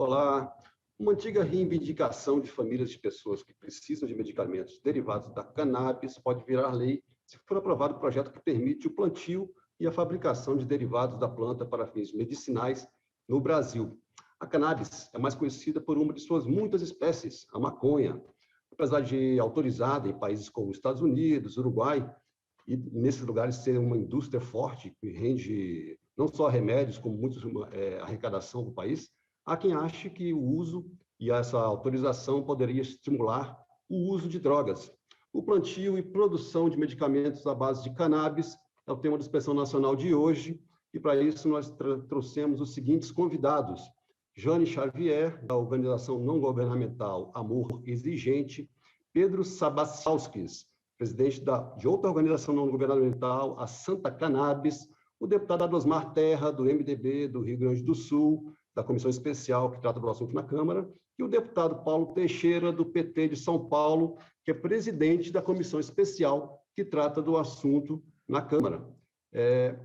Olá. Uma antiga reivindicação de famílias de pessoas que precisam de medicamentos derivados da cannabis pode virar lei se for aprovado o projeto que permite o plantio e a fabricação de derivados da planta para fins medicinais no Brasil. A cannabis é mais conhecida por uma de suas muitas espécies, a maconha. Apesar de autorizada em países como Estados Unidos, Uruguai, e nesses lugares ser uma indústria forte que rende não só remédios, como muitos arrecadação do país, há quem ache que o uso e essa autorização poderia estimular o uso de drogas. O plantio e produção de medicamentos à base de cannabis é o tema da Inspeção Nacional de hoje, e para isso nós trouxemos os seguintes convidados: Jane Xavier, da organização não governamental Amor Exigente; Pedro Sabassauskis, presidente de outra organização não governamental, a Santa Cannabis; o deputado Osmar Terra, do MDB do Rio Grande do Sul, da comissão especial que trata do assunto na Câmara, e o deputado Paulo Teixeira, do PT de São Paulo, que é presidente da comissão especial que trata do assunto na Câmara.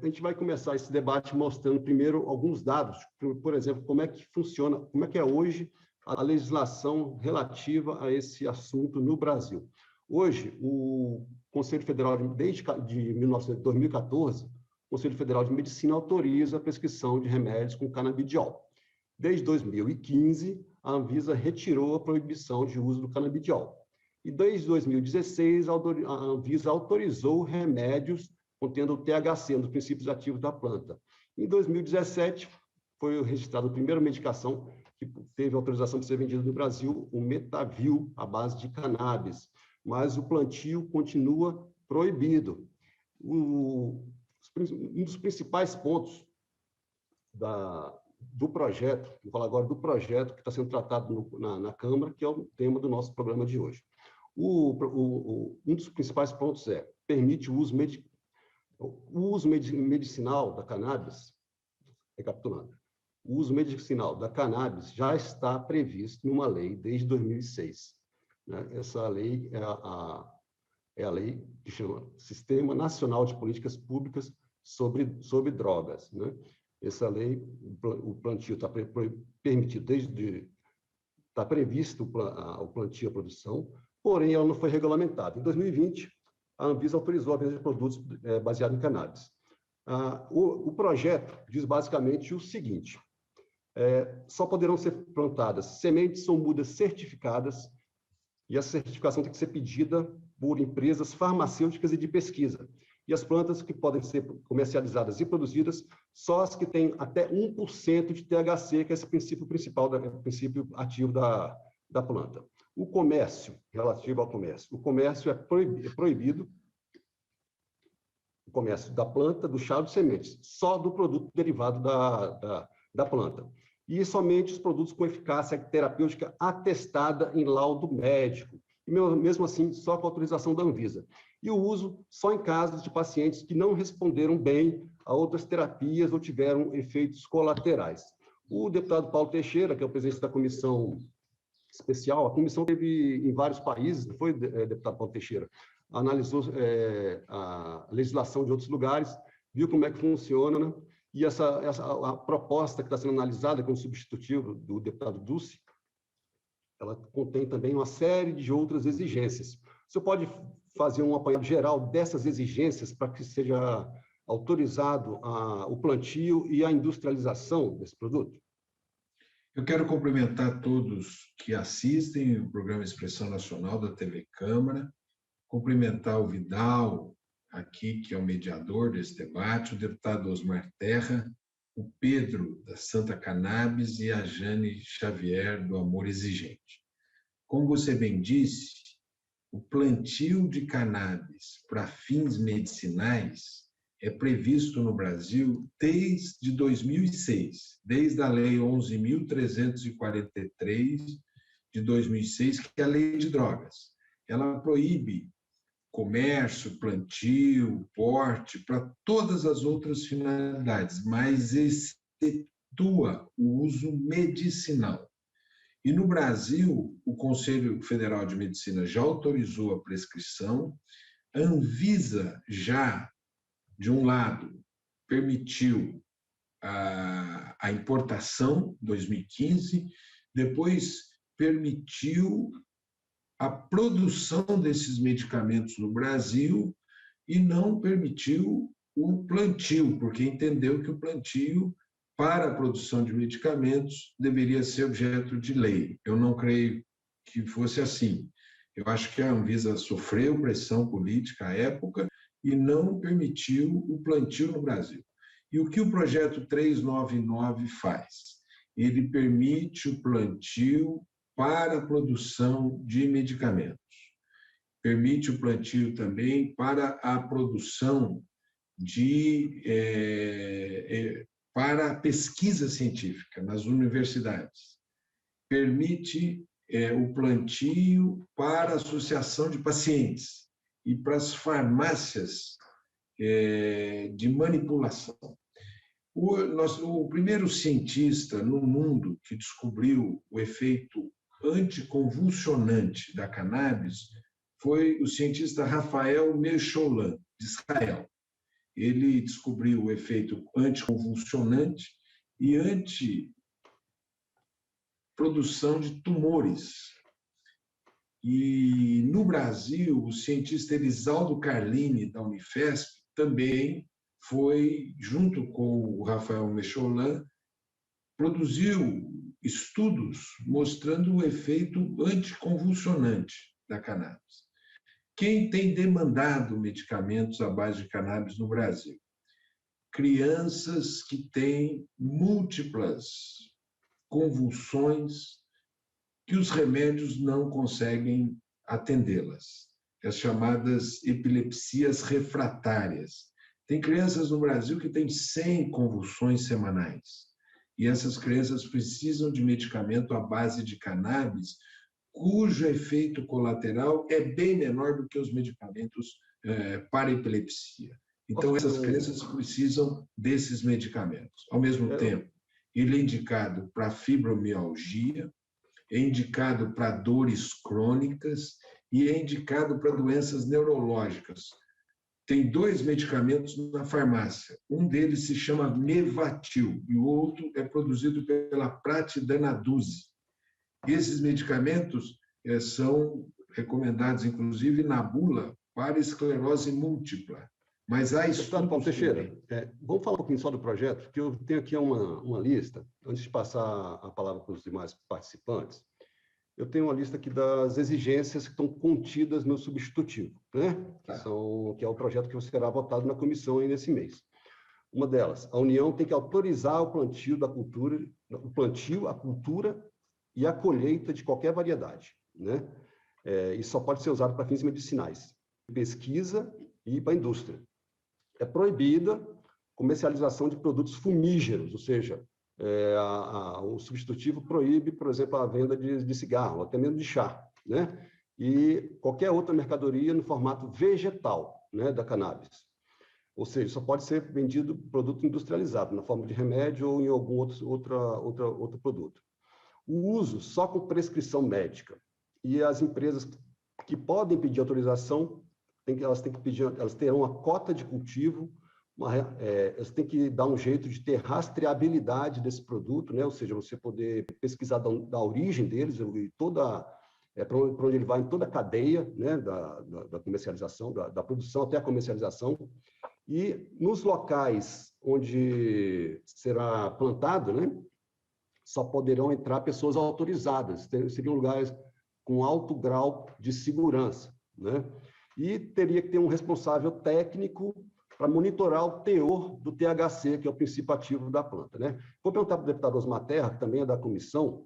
A gente vai começar esse debate mostrando primeiro alguns dados, por exemplo, como é que funciona, como é que é hoje a legislação relativa a esse assunto no Brasil. Hoje, o Conselho Federal, desde 2014, o Conselho Federal de Medicina autoriza a prescrição de remédios com canabidiol. Desde 2015, a Anvisa retirou a proibição de uso do canabidiol. E desde 2016, a Anvisa autorizou remédios contendo o THC, um dos princípios ativos da planta. Em 2017, foi registrada a primeira medicação que teve autorização para ser vendida no Brasil, o Metavil, à base de cannabis. Mas o plantio continua proibido. Um dos principais pontos do projeto, vou falar agora do projeto que está sendo tratado na Câmara, que é o tema do nosso programa de hoje. Um dos principais pontos permite o uso medicinal da cannabis. Recapitulando, o uso medicinal da cannabis já está previsto numa lei desde 2006. Né? Essa lei é a lei que chama Sistema Nacional de Políticas Públicas sobre Drogas. Né? Essa lei, o plantio está permitido está previsto o plantio e a produção, porém ela não foi regulamentada. Em 2020, a Anvisa autorizou a venda de produtos baseados em cannabis. O projeto diz basicamente o seguinte: só poderão ser plantadas sementes ou mudas certificadas, e a certificação tem que ser pedida por empresas farmacêuticas e de pesquisa. E as plantas que podem ser comercializadas e produzidas, só as que têm até 1% de THC, que é esse princípio principal, o princípio ativo da planta. O comércio, relativo ao comércio. O comércio é proibido, o comércio da planta, do chá de sementes, só do produto derivado da planta. E somente os produtos com eficácia terapêutica atestada em laudo médico. E mesmo assim, só com autorização da Anvisa. E o uso só em casos de pacientes que não responderam bem a outras terapias ou tiveram efeitos colaterais. O deputado Paulo Teixeira, que é o presidente da comissão especial, a comissão teve em vários países, não foi, deputado Paulo Teixeira? Analisou a legislação de outros lugares, viu como é que funciona, né? E a proposta que está sendo analisada como substitutivo do deputado Dulce, ela contém também uma série de outras exigências. O senhor pode fazer um apanhado geral dessas exigências para que seja autorizado o plantio e a industrialização desse produto? Eu quero cumprimentar todos que assistem o programa Expressão Nacional da TV Câmara, cumprimentar o Vidal, aqui, que é o mediador desse debate, o deputado Osmar Terra, o Pedro, da Santa Cannabis, e a Jane Xavier, do Amor Exigente. Como você bem disse, o plantio de cannabis para fins medicinais é previsto no Brasil desde 2006, desde a Lei 11.343 de 2006, que é a Lei de Drogas. Ela proíbe comércio, plantio, porte, para todas as outras finalidades, mas excetua o uso medicinal. E no Brasil, o Conselho Federal de Medicina já autorizou a prescrição, a Anvisa já, de um lado, permitiu a importação, 2015, depois permitiu a produção desses medicamentos no Brasil e não permitiu o plantio, porque entendeu que o plantio para a produção de medicamentos deveria ser objeto de lei. Eu não creio que fosse assim. Eu acho que a Anvisa sofreu pressão política à época e não permitiu o plantio no Brasil. E o que o projeto 399 faz? Ele permite o plantio para a produção de medicamentos. Permite o plantio também para a produção para a pesquisa científica nas universidades. Permite o plantio para a associação de pacientes e para as farmácias de manipulação. O primeiro cientista no mundo que descobriu o efeito anticonvulsionante da cannabis foi o cientista Rafael Mechoulam, de Israel. Ele descobriu o efeito anticonvulsionante e antiprodução de tumores. E, no Brasil, o cientista Elisaldo Carlini, da Unifesp, também foi, junto com o Rafael Mechoulam, produziu estudos mostrando o efeito anticonvulsionante da cannabis. Quem tem demandado medicamentos à base de cannabis no Brasil? Crianças que têm múltiplas convulsões que os remédios não conseguem atendê-las, as chamadas epilepsias refratárias. Tem crianças no Brasil que têm 100 convulsões semanais, e essas crianças precisam de medicamento à base de cannabis, cujo efeito colateral é bem menor do que os medicamentos para epilepsia. Então, essas crianças precisam desses medicamentos. Ao mesmo tempo, ele é indicado para fibromialgia, é indicado para dores crônicas e é indicado para doenças neurológicas. Tem 2 medicamentos na farmácia. Um deles se chama Mevatil e o outro é produzido pela Pratidana Duse. Esses medicamentos são recomendados, inclusive, na bula para esclerose múltipla. Mas há estudos... Deputado Paulo Teixeira, vamos falar um pouquinho só do projeto, que eu tenho aqui uma lista, antes de passar a palavra para os demais participantes, eu tenho uma lista aqui das exigências que estão contidas no substitutivo, né? Que é o projeto que será votado na comissão aí nesse mês. Uma delas, a União tem que autorizar o plantio da cultura, a cultura e a colheita de qualquer variedade, né? Isso só pode ser usado para fins medicinais, pesquisa e para a indústria. É proibida comercialização de produtos fumígeros, ou seja, o substitutivo proíbe, por exemplo, a venda de cigarro, até mesmo de chá, né? E qualquer outra mercadoria no formato vegetal, né, da cannabis. Ou seja, só pode ser vendido produto industrializado, na forma de remédio ou em algum outro produto. O uso só com prescrição médica. E as empresas que podem pedir autorização, elas terão uma cota de cultivo, elas têm que dar um jeito de ter rastreabilidade desse produto, né? Ou seja, você poder pesquisar da origem deles, e para onde ele vai em toda a cadeia, né? da comercialização, da produção até a comercialização. E nos locais onde será plantado, né? Só poderão entrar pessoas autorizadas, seriam lugares com alto grau de segurança, né? E teria que ter um responsável técnico para monitorar o teor do THC, que é o princípio ativo da planta, né? Vou perguntar para o deputado Osmar Terra, que também é da comissão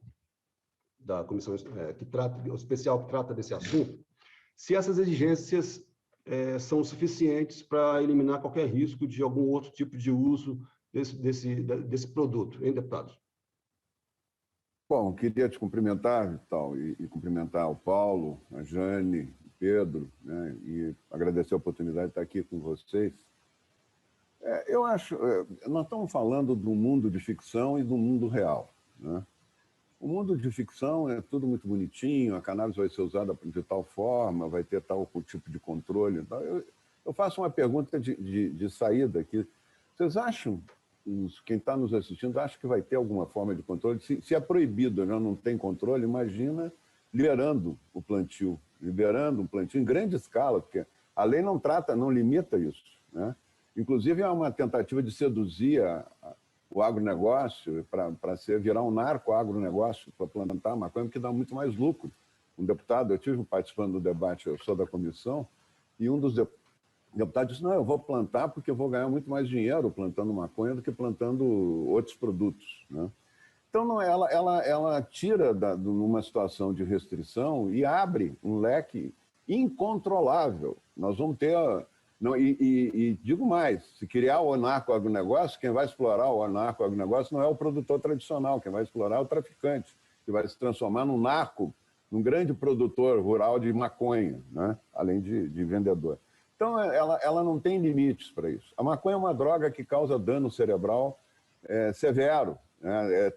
especial que trata desse assunto, se essas exigências são suficientes para eliminar qualquer risco de algum outro tipo de uso desse produto, hein, deputado? Bom, queria te cumprimentar, Vital, e cumprimentar o Paulo, a Jane, o Pedro, né, e agradecer a oportunidade de estar aqui com vocês. Eu acho, nós estamos falando do mundo de ficção e do mundo real, né? O mundo de ficção é tudo muito bonitinho, a cannabis vai ser usada de tal forma, vai ter tal tipo de controle. Então eu faço uma pergunta de saída aqui. Vocês acham quem está nos assistindo acha que vai ter alguma forma de controle. Se é proibido, né, não tem controle, imagina liberando o plantio, liberando um plantio em grande escala, porque a lei não trata, não limita isso, né? Inclusive, é uma tentativa de seduzir o agronegócio para virar um narco-agronegócio, para plantar maconha, que dá muito mais lucro. Um deputado, eu estive participando do debate, eu sou da comissão, e um dos deputados disse, não, eu vou plantar porque eu vou ganhar muito mais dinheiro plantando maconha do que plantando outros produtos, né? Então, não, ela tira numa situação de restrição e abre um leque incontrolável. Nós vamos ter... Não, e digo mais, se criar o narco-agronegócio, quem vai explorar o narco-agronegócio não é o produtor tradicional, quem vai explorar é o traficante, que vai se transformar num narco, num grande produtor rural de maconha, né? Além de vendedor. Então, ela não tem limites para isso. A maconha é uma droga que causa dano cerebral severo, né?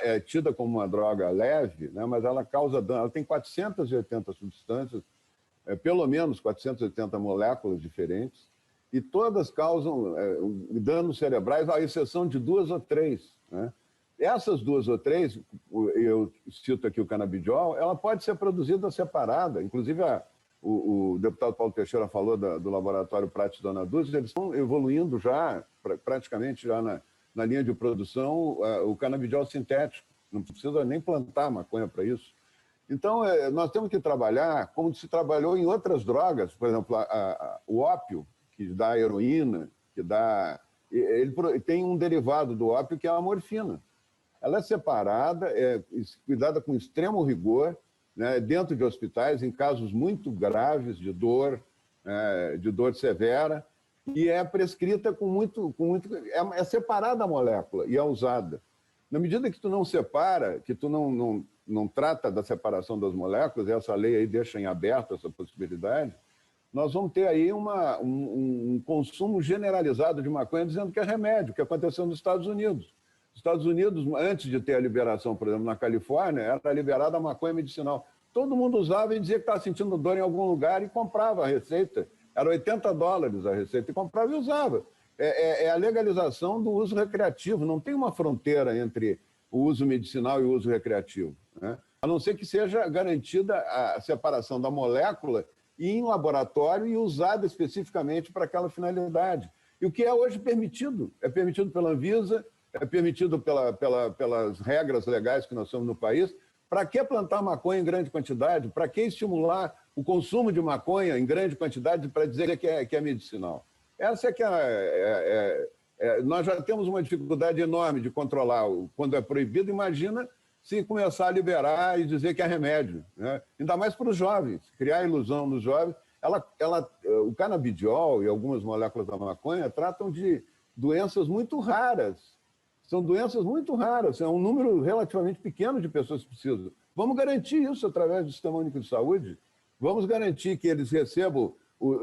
É tida como uma droga leve, né? Mas ela causa dano. Ela tem 480 substâncias, pelo menos 480 moléculas diferentes, e todas causam danos cerebrais, à exceção de 2 ou 3, né? Essas 2 ou 3, eu cito aqui o canabidiol, ela pode ser produzida separada. Inclusive, o deputado Paulo Teixeira falou do laboratório Prates Dona Dulce, eles estão evoluindo já, praticamente já na linha de produção, o canabidiol sintético. Não precisa nem plantar maconha para isso. Então, nós temos que trabalhar como se trabalhou em outras drogas, por exemplo, o ópio, que dá heroína, ele tem um derivado do ópio que é a morfina. Ela é separada, cuidada com extremo rigor, né, dentro de hospitais, em casos muito graves de dor severa, e é prescrita com muito é separada a molécula e é usada. Na medida que tu não separa, que tu não trata da separação das moléculas, e essa lei aí deixa em aberto essa possibilidade, nós vamos ter aí um consumo generalizado de maconha dizendo que é remédio, que aconteceu nos Estados Unidos. Nos Estados Unidos, antes de ter a liberação, por exemplo, na Califórnia, era liberada a maconha medicinal. Todo mundo usava e dizia que estava sentindo dor em algum lugar e comprava a receita. Era $80 a receita, e comprava e usava. É a legalização do uso recreativo. Não tem uma fronteira entre o uso medicinal e o uso recreativo, né? A não ser que seja garantida a separação da molécula em laboratório e usada especificamente para aquela finalidade. E o que é hoje permitido? É permitido pela Anvisa, é permitido pelas regras legais que nós temos no país. Para que plantar maconha em grande quantidade? Para que estimular o consumo de maconha em grande quantidade para dizer que é medicinal? Essa é que nós já temos uma dificuldade enorme de controlar quando é proibido. Imagina se começar a liberar e dizer que é remédio, né? Ainda mais para os jovens, criar ilusão nos jovens. O canabidiol e algumas moléculas da maconha tratam de doenças muito raras. São doenças muito raras, é um número relativamente pequeno de pessoas que precisam. Vamos garantir isso através do Sistema Único de Saúde? Vamos garantir que eles recebam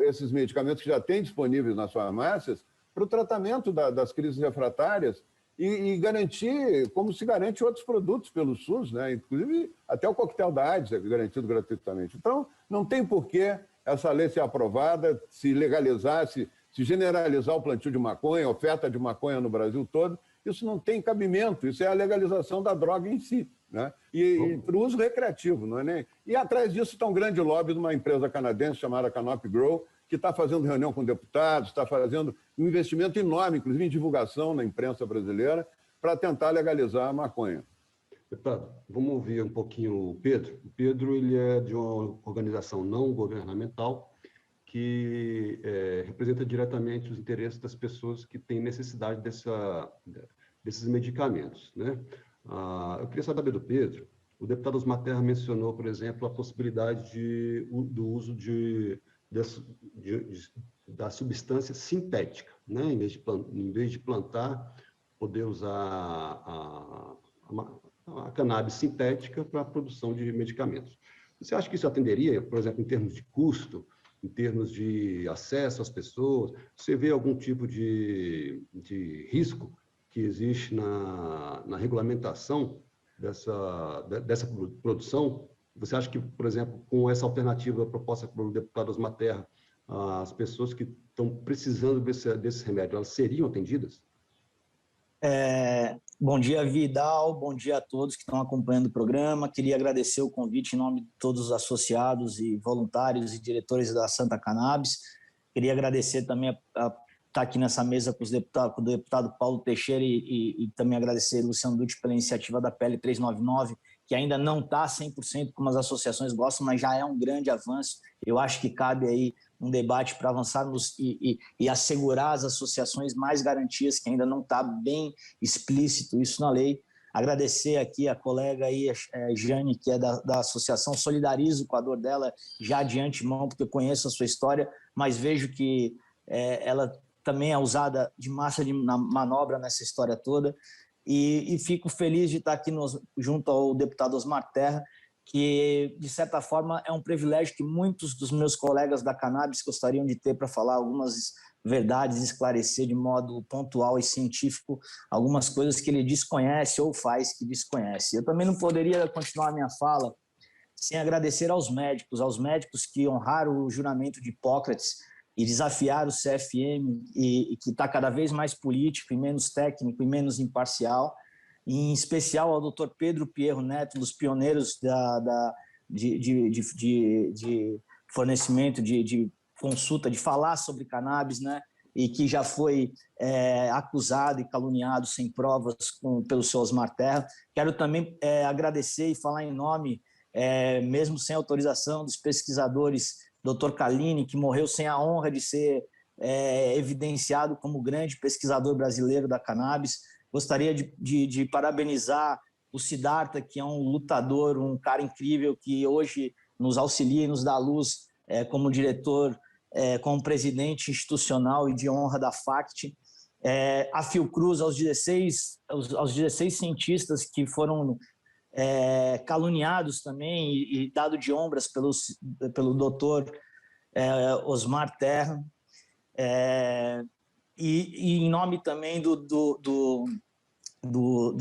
esses medicamentos que já têm disponíveis nas farmácias para o tratamento das crises refratárias e garantir, como se garante outros produtos pelo SUS, né? Inclusive até o coquetel da AIDS é garantido gratuitamente. Então, não tem porquê essa lei ser aprovada, se legalizar, se generalizar o plantio de maconha, a oferta de maconha no Brasil todo. Isso não tem cabimento, isso é a legalização da droga em si, né? E para o uso recreativo, não é nem... E atrás disso está um grande lobby de uma empresa canadense chamada Canopy Grow, que está fazendo reunião com deputados, está fazendo um investimento enorme, inclusive em divulgação na imprensa brasileira, para tentar legalizar a maconha. Deputado, vamos ouvir um pouquinho o Pedro. O Pedro ele é de uma organização não governamental que representa diretamente os interesses das pessoas que têm necessidade desses medicamentos, né? Eu queria saber do Pedro, o deputado Osmar Terra mencionou, por exemplo, a possibilidade do uso da substância sintética, né? Em vez de plantar, poder usar a cannabis sintética para a produção de medicamentos. Você acha que isso atenderia, por exemplo, em termos de custo, em termos de acesso às pessoas? Você vê algum tipo de risco que existe na regulamentação dessa produção? Você acha que, por exemplo, com essa alternativa proposta pelo deputado Osmar Terra, as pessoas que estão precisando desse remédio, elas seriam atendidas? Bom dia, Vidal. Bom dia a todos que estão acompanhando o programa. Queria agradecer o convite em nome de todos os associados e voluntários e diretores da Santa Cannabis. Queria agradecer também a estar aqui nessa mesa com o deputado Paulo Teixeira e também agradecer a Luciano Dutti pela iniciativa da PL 399, que ainda não está 100% como as associações gostam, mas já é um grande avanço. Eu acho que cabe aí um debate para avançarmos e assegurar às associações mais garantias, que ainda não está bem explícito isso na lei. Agradecer aqui a colega aí, Jane, que é da associação, solidarizo com a dor dela já de antemão, porque eu conheço a sua história, mas vejo que ela também é usada de massa na manobra nessa história toda. E fico feliz de estar aqui junto ao deputado Osmar Terra, que, de certa forma, é um privilégio que muitos dos meus colegas da cannabis gostariam de ter para falar algumas verdades, esclarecer de modo pontual e científico algumas coisas que ele desconhece ou faz que desconhece. Eu também não poderia continuar a minha fala sem agradecer aos médicos que honraram o juramento de Hipócrates e desafiaram o CFM, e que está cada vez mais político e menos técnico e menos imparcial, em especial ao Dr. Pedro Pierro Neto, dos pioneiros de fornecimento de consulta, de falar sobre cannabis, né? E que já foi acusado e caluniado sem provas pelo seu Osmar Terra. Quero também agradecer e falar em nome, mesmo sem autorização, dos pesquisadores Dr. Calini, que morreu sem a honra de ser evidenciado como grande pesquisador brasileiro da cannabis. Gostaria de parabenizar o Siddhartha, que é um lutador, um cara incrível, que hoje nos auxilia e nos dá luz como diretor, como presidente institucional e de honra da FACT. A Fiocruz, aos 16 cientistas que foram caluniados também e dado de ombros pelo doutor Osmar Terra, e em nome também do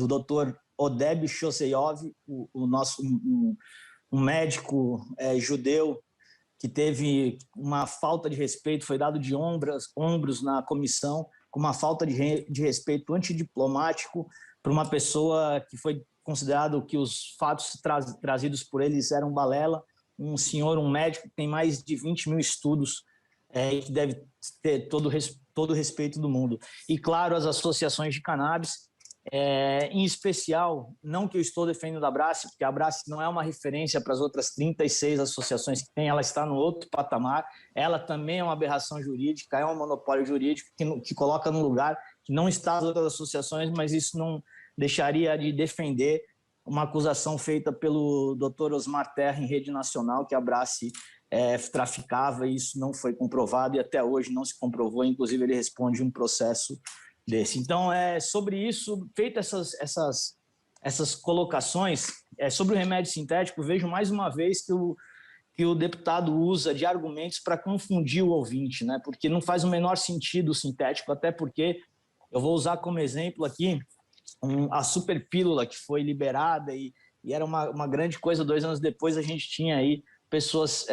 doutor Odeb Shoseyov, um médico judeu que teve uma falta de respeito, foi dado de ombros na comissão, com uma falta de respeito antidiplomático para uma pessoa que foi considerado que os fatos trazidos por eles eram balela, um senhor, um médico que tem mais de 20 mil estudos e que deve ter todo o respeito do mundo. E, claro, as associações de cannabis, em especial, não que eu estou defendendo a Abrace, porque a Abrace não é uma referência para as outras 36 associações que tem, ela está no outro patamar, ela também é uma aberração jurídica, é um monopólio jurídico que coloca num lugar que não está as outras associações, mas isso não deixaria de defender uma acusação feita pelo Dr. Osmar Terra em rede nacional, que a Abrace traficava, e isso não foi comprovado e até hoje não se comprovou, inclusive ele responde um processo desse. Então, sobre isso, feitas essas colocações, sobre o remédio sintético, vejo mais uma vez que o deputado usa de argumentos para confundir o ouvinte, né? Porque não faz o menor sentido o sintético, até porque eu vou usar como exemplo aqui a superpílula que foi liberada e era uma grande coisa. 2 anos depois a gente tinha aí pessoas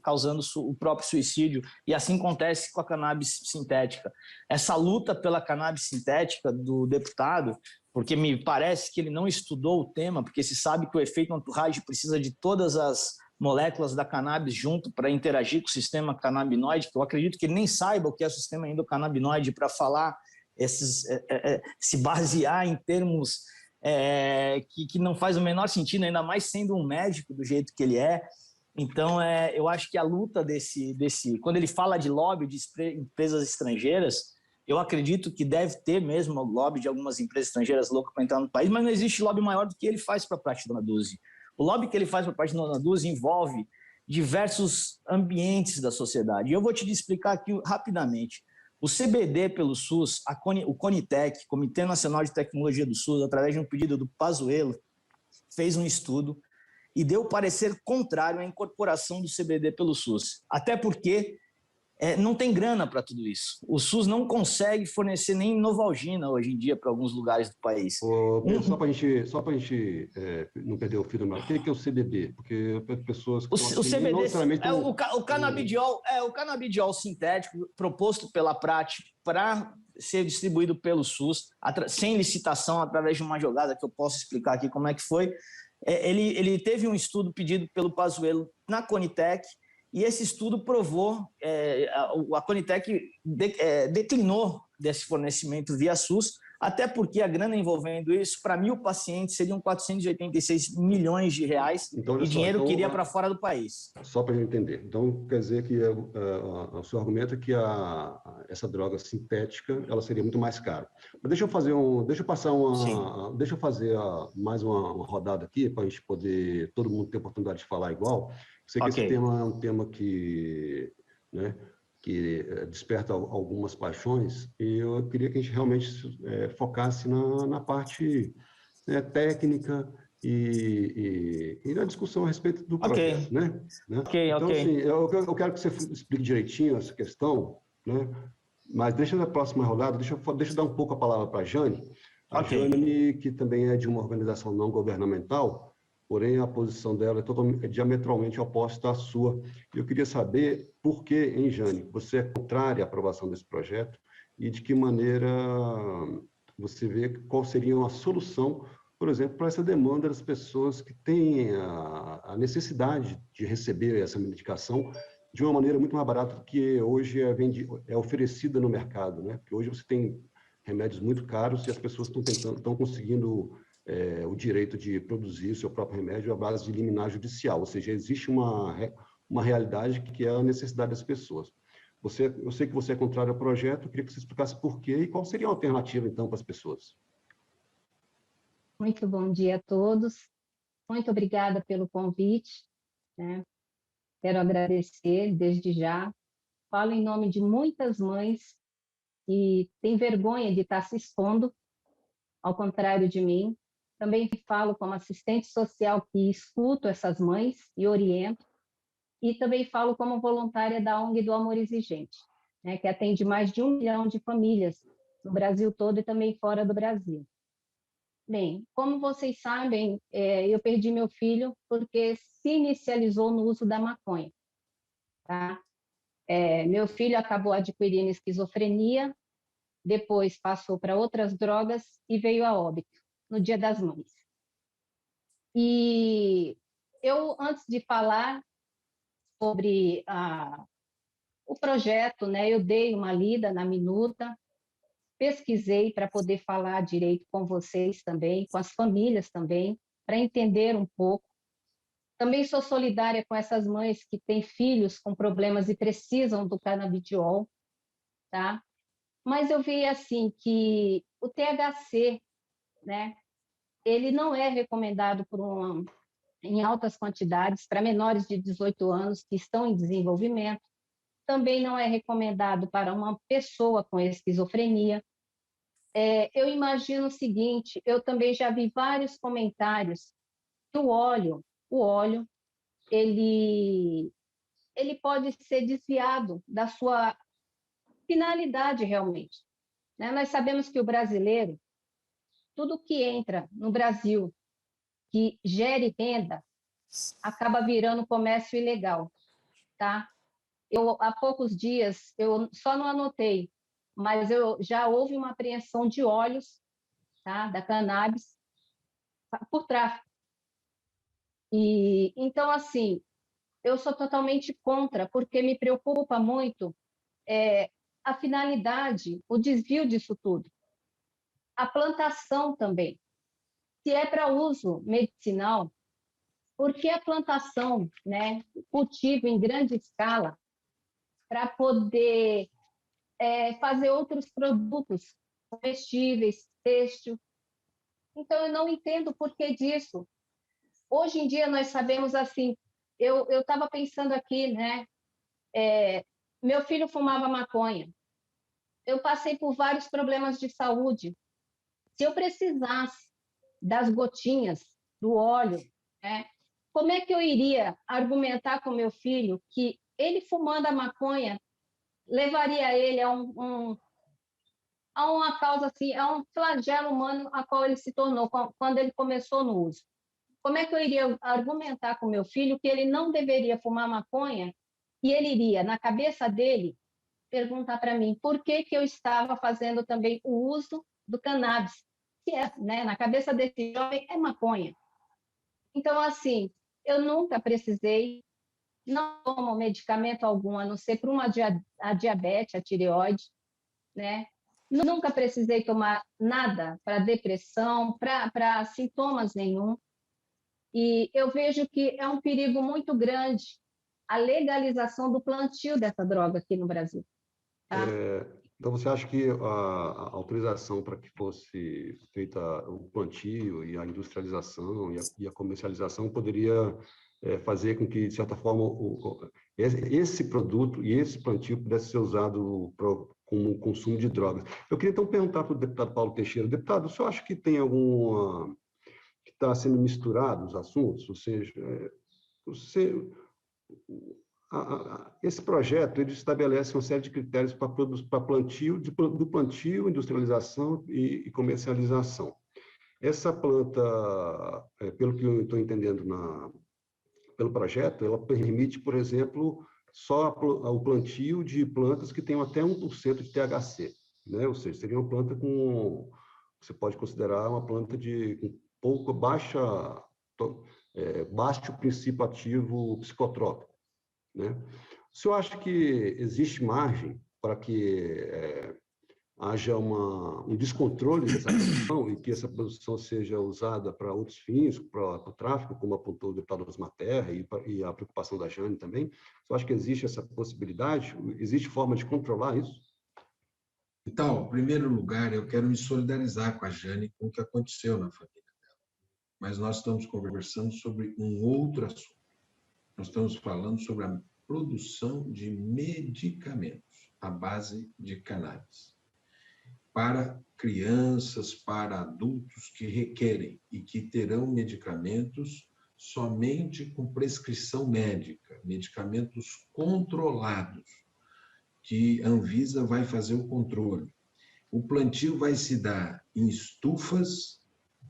causando o próprio suicídio, e assim acontece com a cannabis sintética. Essa luta pela cannabis sintética do deputado, porque me parece que ele não estudou o tema, porque se sabe que o efeito entourage precisa de todas as moléculas da cannabis junto para interagir com o sistema canabinoide, que eu acredito que ele nem saiba o que é o sistema endocannabinoide para falar, se basear em termos que não faz o menor sentido, ainda mais sendo um médico do jeito que ele é. Então, eu acho que a luta quando ele fala de lobby de empresas estrangeiras, eu acredito que deve ter mesmo lobby de algumas empresas estrangeiras loucas para entrar no país, mas não existe lobby maior do que ele faz para a parte da Dona Dulce. O lobby que ele faz para a parte da Dona Dulce envolve diversos ambientes da sociedade. E eu vou te explicar aqui rapidamente. O CBD pelo SUS, o CONITEC, Comitê Nacional de Tecnologia do SUS, através de um pedido do Pazuello, fez um estudo e deu parecer contrário à incorporação do CBD pelo SUS. Até porque não tem grana para tudo isso. O SUS não consegue fornecer nem Novalgina hoje em dia para alguns lugares do país. Só para a gente não perder o fio da meada, o que é o CBD? Porque pessoas que o CBD não necessariamente o canabidiol sintético proposto pela prática para ser distribuído pelo SUS, sem licitação, através de uma jogada que eu posso explicar aqui como é que foi. Ele teve um estudo pedido pelo Pazuello na Conitec, e esse estudo provou, a Conitec declinou desse fornecimento via SUS, até porque a grana envolvendo isso, para 1.000 pacientes, seriam 486 milhões de reais, então, e dinheiro então, que iria para fora do país. Só para a gente entender. Então, quer dizer que o seu argumento é que essa droga sintética ela seria muito mais cara. Mas deixa eu fazer mais uma rodada aqui para a gente poder todo mundo ter oportunidade de falar igual. Sei que esse tema é um tema que, né, que desperta algumas paixões, e eu queria que a gente realmente focasse na parte técnica e na discussão a respeito do projeto, né? Então, assim, eu quero que você explique direitinho essa questão, né? Mas deixa na próxima rodada, deixa eu dar um pouco a palavra para a Jane. A Jane, que também é de uma organização não governamental, porém a posição dela é diametralmente oposta à sua. Eu queria saber por que, hein, Jane, você é contrária à aprovação desse projeto e de que maneira você vê qual seria uma solução, por exemplo, para essa demanda das pessoas que têm a necessidade de receber essa medicação de uma maneira muito mais barata do que hoje é oferecida no mercado, né? Porque hoje você tem remédios muito caros e as pessoas estão conseguindo o direito de produzir o seu próprio remédio à base de liminar judicial, ou seja, existe uma realidade que é a necessidade das pessoas. Eu sei que você é contrário ao projeto, eu queria que você explicasse por quê e qual seria a alternativa, então, para as pessoas. Muito bom dia a todos. Muito obrigada pelo convite, né? Quero agradecer desde já. Falo em nome de muitas mães que têm vergonha de estar se expondo, ao contrário de mim. Também falo como assistente social que escuto essas mães e oriento. E também falo como voluntária da ONG do Amor Exigente, né, que atende mais de 1 milhão de famílias no Brasil todo e também fora do Brasil. Bem, como vocês sabem, eu perdi meu filho porque se inicializou no uso da maconha. Tá? Meu filho acabou adquirindo esquizofrenia, depois passou para outras drogas e veio a óbito no Dia das Mães. E eu, antes de falar sobre o projeto, né, eu dei uma lida na minuta, pesquisei para poder falar direito com vocês também, com as famílias também, para entender um pouco. Também sou solidária com essas mães que têm filhos com problemas e precisam do canabidiol, tá? Mas eu vi assim que o THC, né, ele não é recomendado em altas quantidades para menores de 18 anos que estão em desenvolvimento. Também não é recomendado para uma pessoa com esquizofrenia. Eu imagino o seguinte, eu também já vi vários comentários que o óleo, ele pode ser desviado da sua finalidade realmente, né? Nós sabemos que o brasileiro, tudo que entra no Brasil que gere renda, acaba virando comércio ilegal, tá? Há poucos dias, eu só não anotei, mas já houve uma apreensão de óleos, tá, da cannabis, por tráfico. E, então, assim, eu sou totalmente contra, porque me preocupa muito a finalidade, o desvio disso tudo. A plantação também. Se é para uso medicinal, por que a plantação, né, cultivo em grande escala, para poder fazer outros produtos comestíveis, têxtil? Então, eu não entendo o porquê disso. Hoje em dia, nós sabemos assim, eu estava pensando aqui, né? Meu filho fumava maconha. Eu passei por vários problemas de saúde. Se eu precisasse das gotinhas, do óleo, né? Como é que eu iria argumentar com meu filho que ele fumando a maconha levaria ele a uma causa assim, a um flagelo humano a qual ele se tornou quando ele começou no uso? Como é que eu iria argumentar com meu filho que ele não deveria fumar maconha e ele iria, na cabeça dele, perguntar para mim por que eu estava fazendo também o uso do cannabis, que é, né, na cabeça desse jovem é maconha. Então, assim, eu nunca precisei, não tomo medicamento algum, a não ser para a diabetes, a tireoide, né? Nunca precisei tomar nada para depressão, para sintomas nenhum. E eu vejo que é um perigo muito grande a legalização do plantio dessa droga aqui no Brasil. Tá? Então, você acha que a autorização para que fosse feita o plantio e a industrialização e a comercialização poderia fazer com que, de certa forma, esse produto e esse plantio pudesse ser usado como consumo de drogas? Eu queria, então, perguntar para o deputado Paulo Teixeira. Deputado, o senhor acha que tem alguma... que está sendo misturado os assuntos? Ou seja, esse projeto ele estabelece uma série de critérios para plantio, do plantio, industrialização e comercialização. Essa planta, pelo que eu estou entendendo pelo projeto, ela permite, por exemplo, só o plantio de plantas que tenham até 1% de THC, né? Ou seja, seria uma planta com... Você pode considerar uma planta com baixo princípio ativo psicotrópico, né? O senhor acha que existe margem para que haja um descontrole dessa produção e que essa produção seja usada para outros fins, para o tráfico, como apontou o deputado Osmar Terra e a preocupação da Jane também? O senhor acha que existe essa possibilidade? Existe forma de controlar isso? Então, em primeiro lugar, eu quero me solidarizar com a Jane com o que aconteceu na família dela. Mas nós estamos conversando sobre um outro assunto. Nós estamos falando sobre a produção de medicamentos à base de cannabis para crianças, para adultos que requerem e que terão medicamentos somente com prescrição médica, medicamentos controlados, que a Anvisa vai fazer o controle. O plantio vai se dar em estufas,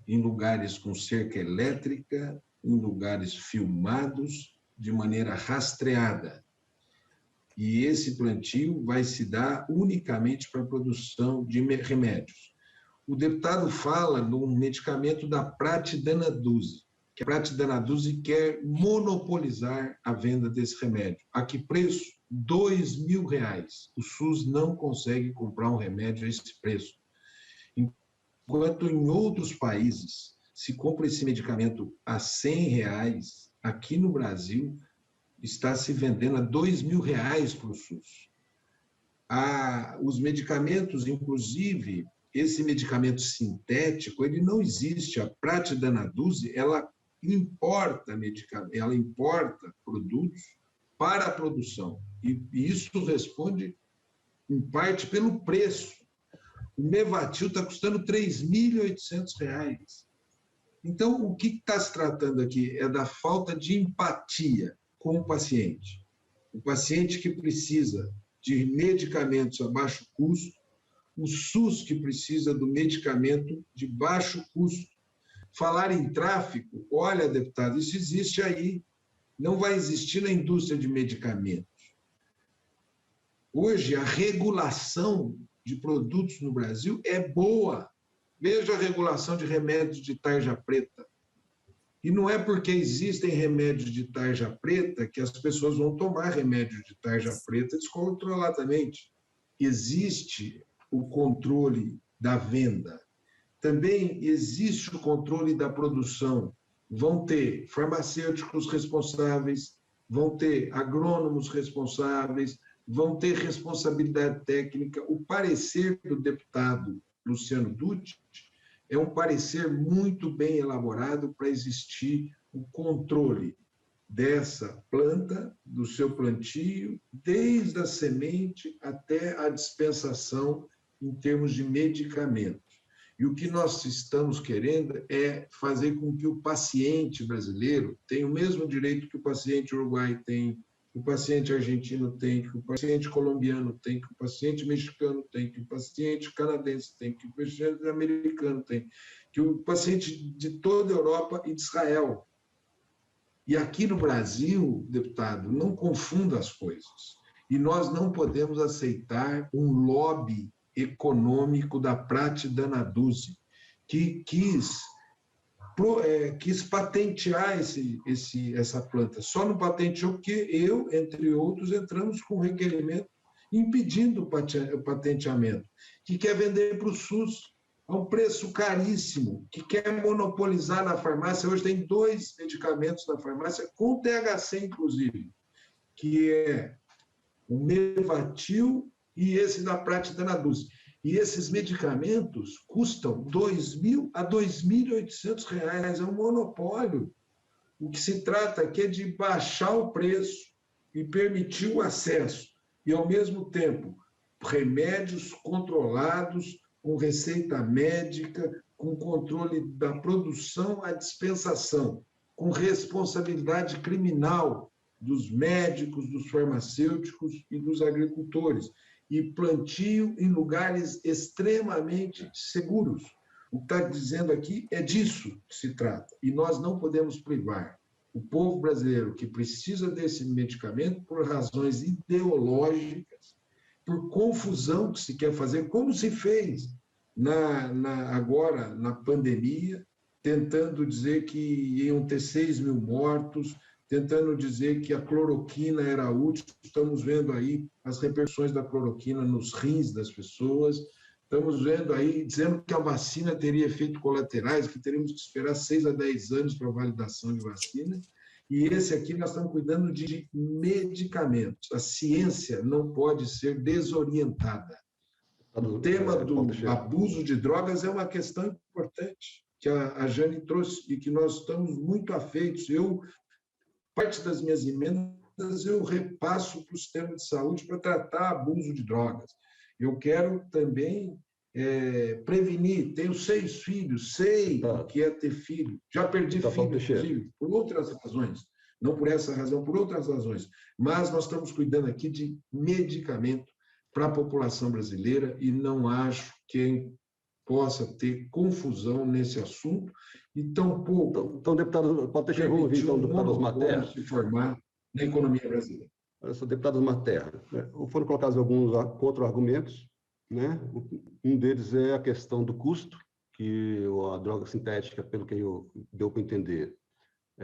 em lugares com cerca elétrica, em lugares filmados, de maneira rastreada. E esse plantio vai se dar unicamente para a produção de remédios. O deputado fala no medicamento da Pratidanaduse, que a Pratidanaduse quer monopolizar a venda desse remédio. A que preço? R$2.000. O SUS não consegue comprar um remédio a esse preço. Enquanto em outros países se compra esse medicamento a R$100, aqui no Brasil está se vendendo a R$2.000 para o SUS. Os medicamentos, inclusive, esse medicamento sintético, ele não existe. A Pratidanaduse, ela importa produtos para a produção. E isso responde, em parte, pelo preço. O Mevatil está custando R$3.800. Então, o que está se tratando aqui é da falta de empatia com o paciente. O paciente que precisa de medicamentos a baixo custo, o SUS que precisa do medicamento de baixo custo. Falar em tráfico, olha, deputado, isso existe aí. Não vai existir na indústria de medicamentos. Hoje, a regulação de produtos no Brasil é boa. Veja a regulação de remédios de tarja preta. E não é porque existem remédios de tarja preta que as pessoas vão tomar remédios de tarja preta descontroladamente. Existe o controle da venda. Também existe o controle da produção. Vão ter farmacêuticos responsáveis, vão ter agrônomos responsáveis, vão ter responsabilidade técnica. O parecer do deputado Luciano Dutti é um parecer muito bem elaborado para existir o controle dessa planta, do seu plantio, desde a semente até a dispensação em termos de medicamentos. E o que nós estamos querendo é fazer com que o paciente brasileiro tenha o mesmo direito que o paciente uruguaio tem, que o paciente argentino tem, que o paciente colombiano tem, que o paciente mexicano tem, que o paciente canadense tem, que o paciente americano tem, que o paciente de toda a Europa e de Israel. E aqui no Brasil, deputado, não confunda as coisas. E nós não podemos aceitar um lobby econômico da Prati Danaduzzi, que quis patentear essa planta. Só não patenteou porque eu, entre outros, entramos com um requerimento impedindo o patenteamento, que quer vender para o SUS a um preço caríssimo, que quer monopolizar na farmácia. Hoje tem 2 medicamentos na farmácia, com THC, inclusive, que é o Mevatil e esse da Prati Danaduzzi. E esses medicamentos custam R$ 2.000 a R$ 2.800. É um monopólio. O que se trata aqui é de baixar o preço e permitir o acesso. E, ao mesmo tempo, remédios controlados, com receita médica, com controle da produção à dispensação, com responsabilidade criminal dos médicos, dos farmacêuticos e dos agricultores, e plantio em lugares extremamente seguros. O que está dizendo aqui é disso que se trata, e nós não podemos privar o povo brasileiro que precisa desse medicamento por razões ideológicas, por confusão que se quer fazer, como se fez agora na pandemia, tentando dizer que iam ter 6.000 mortos, tentando dizer que a cloroquina era útil. Estamos vendo aí as repercussões da cloroquina nos rins das pessoas, estamos vendo aí, dizendo que a vacina teria efeitos colaterais, que teríamos que esperar 6 a 10 anos para a validação de vacina, e esse aqui nós estamos cuidando de medicamentos. A ciência não pode ser desorientada. O tema do abuso de drogas é uma questão importante, que a Jane trouxe e que nós estamos muito afeitos. Parte das minhas emendas eu repasso para o sistema de saúde para tratar abuso de drogas. Eu quero também prevenir. Tenho 6 filhos, sei o que é ter filho. Já perdi filho, inclusive, por outras razões. Não por essa razão, por outras razões. Mas nós estamos cuidando aqui de medicamento para a população brasileira e não acho que possa ter confusão nesse assunto e tampouco... Então, deputado, pode deixar, vamos ouvir, então, deputado Osmar Terra. Se formar na economia brasileira. Olha só, deputado Osmar Terra, foram colocados alguns contra-argumentos, né? Um deles é a questão do custo, que a droga sintética, pelo que deu para entender,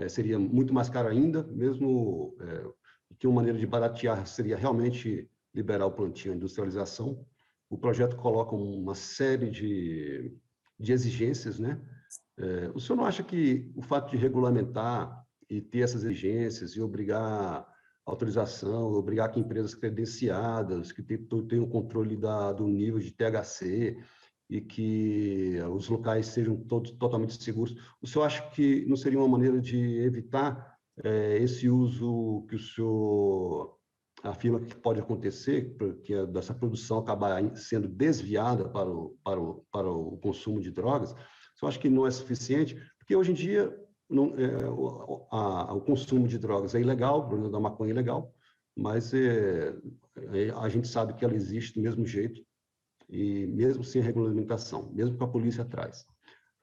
seria muito mais cara ainda, mesmo que uma maneira de baratear seria realmente liberar o plantio, a industrialização. O projeto coloca uma série de exigências, né? O senhor não acha que o fato de regulamentar e ter essas exigências e obrigar autorização, obrigar que empresas credenciadas, que tenham controle do nível de THC e que os locais sejam todos totalmente seguros, o senhor acha que não seria uma maneira de evitar esse uso que o senhor afirma que pode acontecer, porque dessa produção acabar sendo desviada para o consumo de drogas? Eu acho que não é suficiente, porque hoje em dia o consumo de drogas é ilegal, o problema da maconha é ilegal, mas a gente sabe que ela existe do mesmo jeito, e mesmo sem regulamentação, mesmo com a polícia atrás.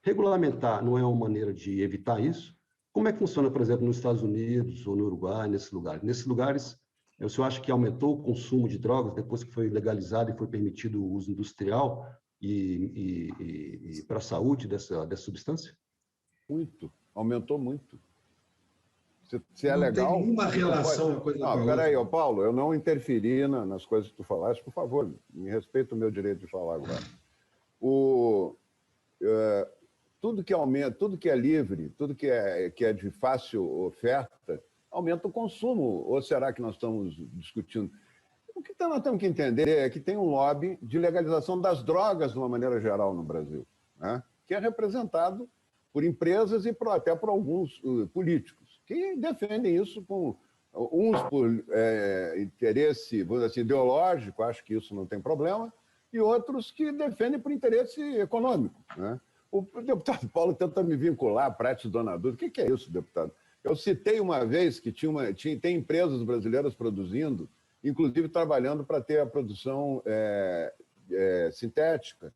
Regulamentar não é uma maneira de evitar isso? Como é que funciona, por exemplo, nos Estados Unidos ou no Uruguai, nesses lugares? Nesses lugares, o senhor acha que aumentou o consumo de drogas depois que foi legalizado e foi permitido o uso industrial e para a saúde dessa substância? Muito, aumentou muito. Se é não legal... Não tem nenhuma relação uma coisa com a outra. Peraí, Paulo, eu não interferi nas coisas que tu falaste, por favor, me respeita o meu direito de falar agora. Tudo que aumenta, tudo que é livre, tudo que é de fácil oferta, aumenta o consumo. Ou será que nós estamos discutindo? O que nós temos que entender é que tem um lobby de legalização das drogas, de uma maneira geral, no Brasil, né? Que é representado por empresas e até por alguns políticos, que defendem isso uns por interesse, vamos dizer assim, ideológico, acho que isso não tem problema, e outros que defendem por interesse econômico, né? O deputado Paulo tenta me vincular à Prati Danaduzzi. O que é isso, deputado? Eu citei uma vez que tem empresas brasileiras produzindo, inclusive trabalhando para ter a produção sintética.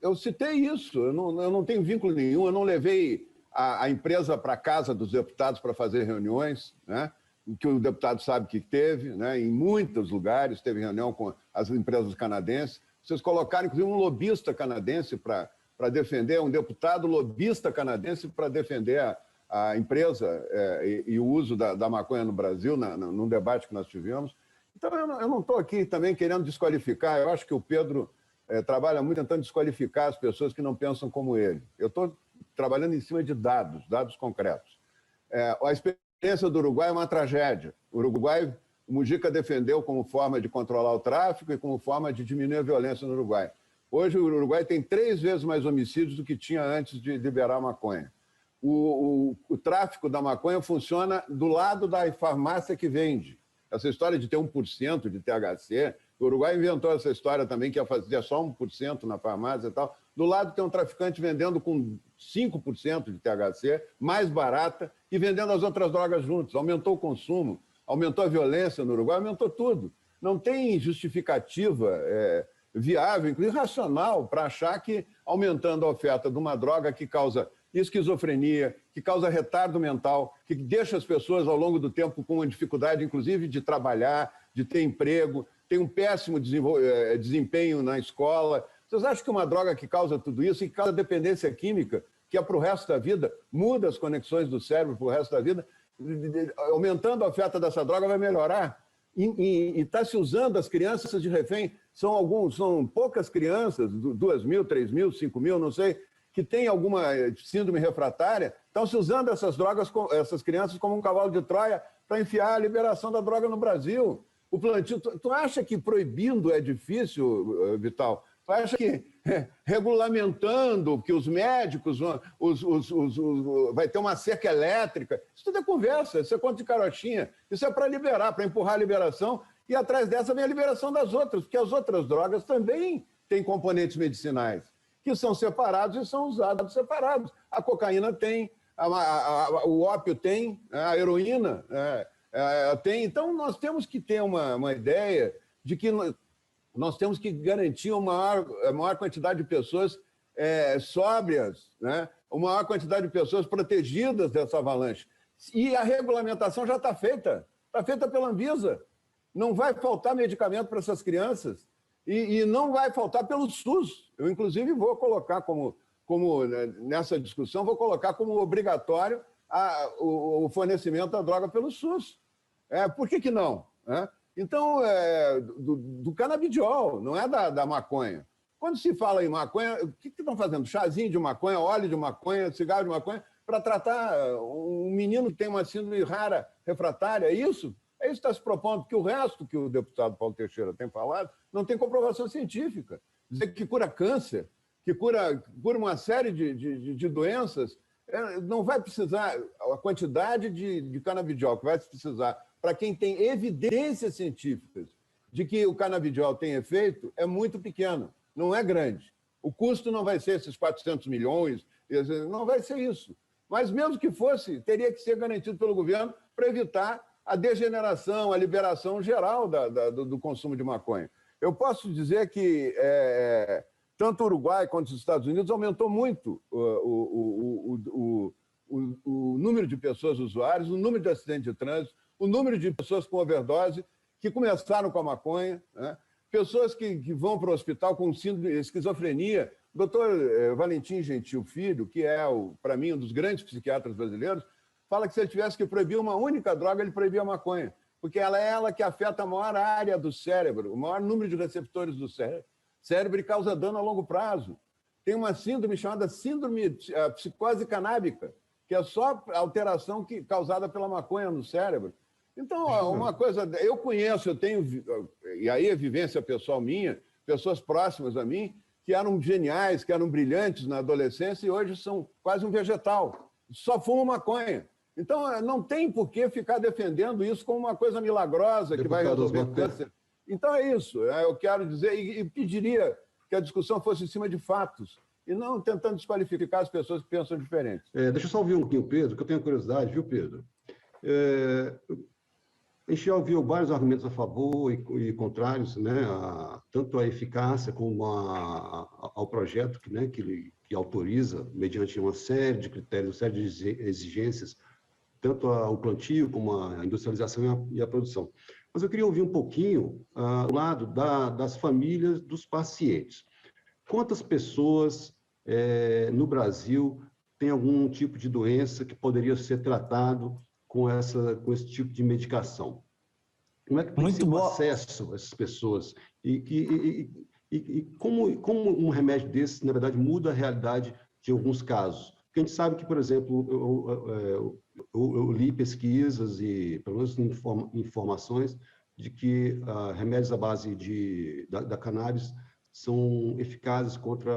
Eu citei isso, eu não tenho vínculo nenhum, eu não levei a empresa para a casa dos deputados para fazer reuniões, né? que o deputado sabe que teve, né? Em muitos lugares, teve reunião com as empresas canadenses. Vocês colocaram, inclusive, um lobista canadense para defender, um deputado lobista canadense para defender a empresa e o uso da maconha no Brasil, num debate que nós tivemos. Então, eu não estou aqui também querendo desqualificar. Eu acho que o Pedro trabalha muito tentando desqualificar as pessoas que não pensam como ele. Eu estou trabalhando em cima de dados concretos. A experiência do Uruguai é uma tragédia. O Uruguai, o Mujica defendeu como forma de controlar o tráfico e como forma de diminuir a violência no Uruguai. Hoje, o Uruguai tem 3 vezes mais homicídios do que tinha antes de liberar a maconha. O tráfico da maconha funciona do lado da farmácia que vende. Essa história de ter 1% de THC, o Uruguai inventou essa história também, que ia fazer só 1% na farmácia e tal. Do lado tem um traficante vendendo com 5% de THC, mais barata, e vendendo as outras drogas juntos. Aumentou o consumo, aumentou a violência no Uruguai, aumentou tudo. Não tem justificativa viável, inclusive racional, para achar que aumentando a oferta de uma droga que causa esquizofrenia, que causa retardo mental, que deixa as pessoas ao longo do tempo com uma dificuldade, inclusive, de trabalhar, de ter emprego, tem um péssimo desempenho na escola. Vocês acham que uma droga que causa tudo isso e que causa dependência química, que é para o resto da vida, muda as conexões do cérebro para o resto da vida, aumentando a oferta dessa droga vai melhorar? E está se usando as crianças de refém, são poucas crianças, 2.000, 3.000, 5.000, não sei, que têm alguma síndrome refratária, estão se usando essas drogas, essas crianças como um cavalo de Troia para enfiar a liberação da droga no Brasil. O plantio, tu acha que proibindo é difícil, Vital? Tu acha que regulamentando, que os médicos, vai ter uma cerca elétrica? Isso tudo é conversa, isso é conto de carochinha. Isso é para liberar, para empurrar a liberação, e atrás dessa vem a liberação das outras, porque as outras drogas também têm componentes medicinais, que são separados e são usados separados. A cocaína tem, o ópio tem, a heroína tem. Então, nós temos que ter uma ideia de que nós temos que garantir uma maior quantidade de pessoas sóbrias, né? Uma maior quantidade de pessoas protegidas dessa avalanche. E a regulamentação já está feita pela Anvisa. Não vai faltar medicamento para essas crianças e não vai faltar pelo SUS. Eu, inclusive, vou colocar nessa discussão, vou colocar como obrigatório o fornecimento da droga pelo SUS. Por que não? Então, do canabidiol, não é da maconha. Quando se fala em maconha, o que estão fazendo? Chazinho de maconha, óleo de maconha, cigarro de maconha, para tratar um menino que tem uma síndrome rara refratária, é isso? É isso que está se propondo, porque o resto que o deputado Paulo Teixeira tem falado não tem comprovação científica. Dizer que cura câncer, que cura uma série de doenças, não vai precisar, a quantidade de canabidiol que vai precisar para quem tem evidências científicas de que o canabidiol tem efeito é muito pequeno, não é grande. O custo não vai ser esses 400 milhões, não vai ser isso. Mas mesmo que fosse, teria que ser garantido pelo governo para evitar a degeneração, a liberação geral do consumo de maconha. Eu posso dizer que tanto o Uruguai quanto os Estados Unidos aumentou muito o número de pessoas usuárias, o número de acidentes de trânsito, o número de pessoas com overdose que começaram com a maconha, né? Pessoas que vão para o hospital com síndrome de esquizofrenia. O doutor Valentim Gentil Filho, que é, para mim, um dos grandes psiquiatras brasileiros, fala que se ele tivesse que proibir uma única droga, ele proibia a maconha, porque ela é ela que afeta a maior área do cérebro, o maior número de receptores do cérebro e causa dano a longo prazo. Tem uma síndrome chamada síndrome psicose canábica, que é só alteração causada pela maconha no cérebro. Então, uma coisa, eu conheço, eu tenho, e aí é vivência pessoal minha, pessoas próximas a mim, que eram geniais, que eram brilhantes na adolescência e hoje são quase um vegetal, só fumam maconha. Então, não tem por que ficar defendendo isso como uma coisa milagrosa que vai resolver câncer. Então, é isso. Eu quero dizer, e pediria que a discussão fosse em cima de fatos, e não tentando desqualificar as pessoas que pensam diferente. Deixa eu só ouvir um pouquinho o Pedro, que eu tenho curiosidade, viu, Pedro? A gente já ouviu vários argumentos a favor e contrários, né? Tanto a eficácia como ao projeto que autoriza, mediante uma série de critérios, uma série de exigências, tanto o plantio como a industrialização e a produção. Mas eu queria ouvir um pouquinho do lado das famílias dos pacientes. Quantas pessoas no Brasil têm algum tipo de doença que poderia ser tratado com esse tipo de medicação? Como é que tem sido o acesso a essas pessoas? E como um remédio desse, na verdade, muda a realidade de alguns casos? Porque a gente sabe que, por exemplo, eu li pesquisas e, pelo menos, informações de que remédios à base da cannabis são eficazes contra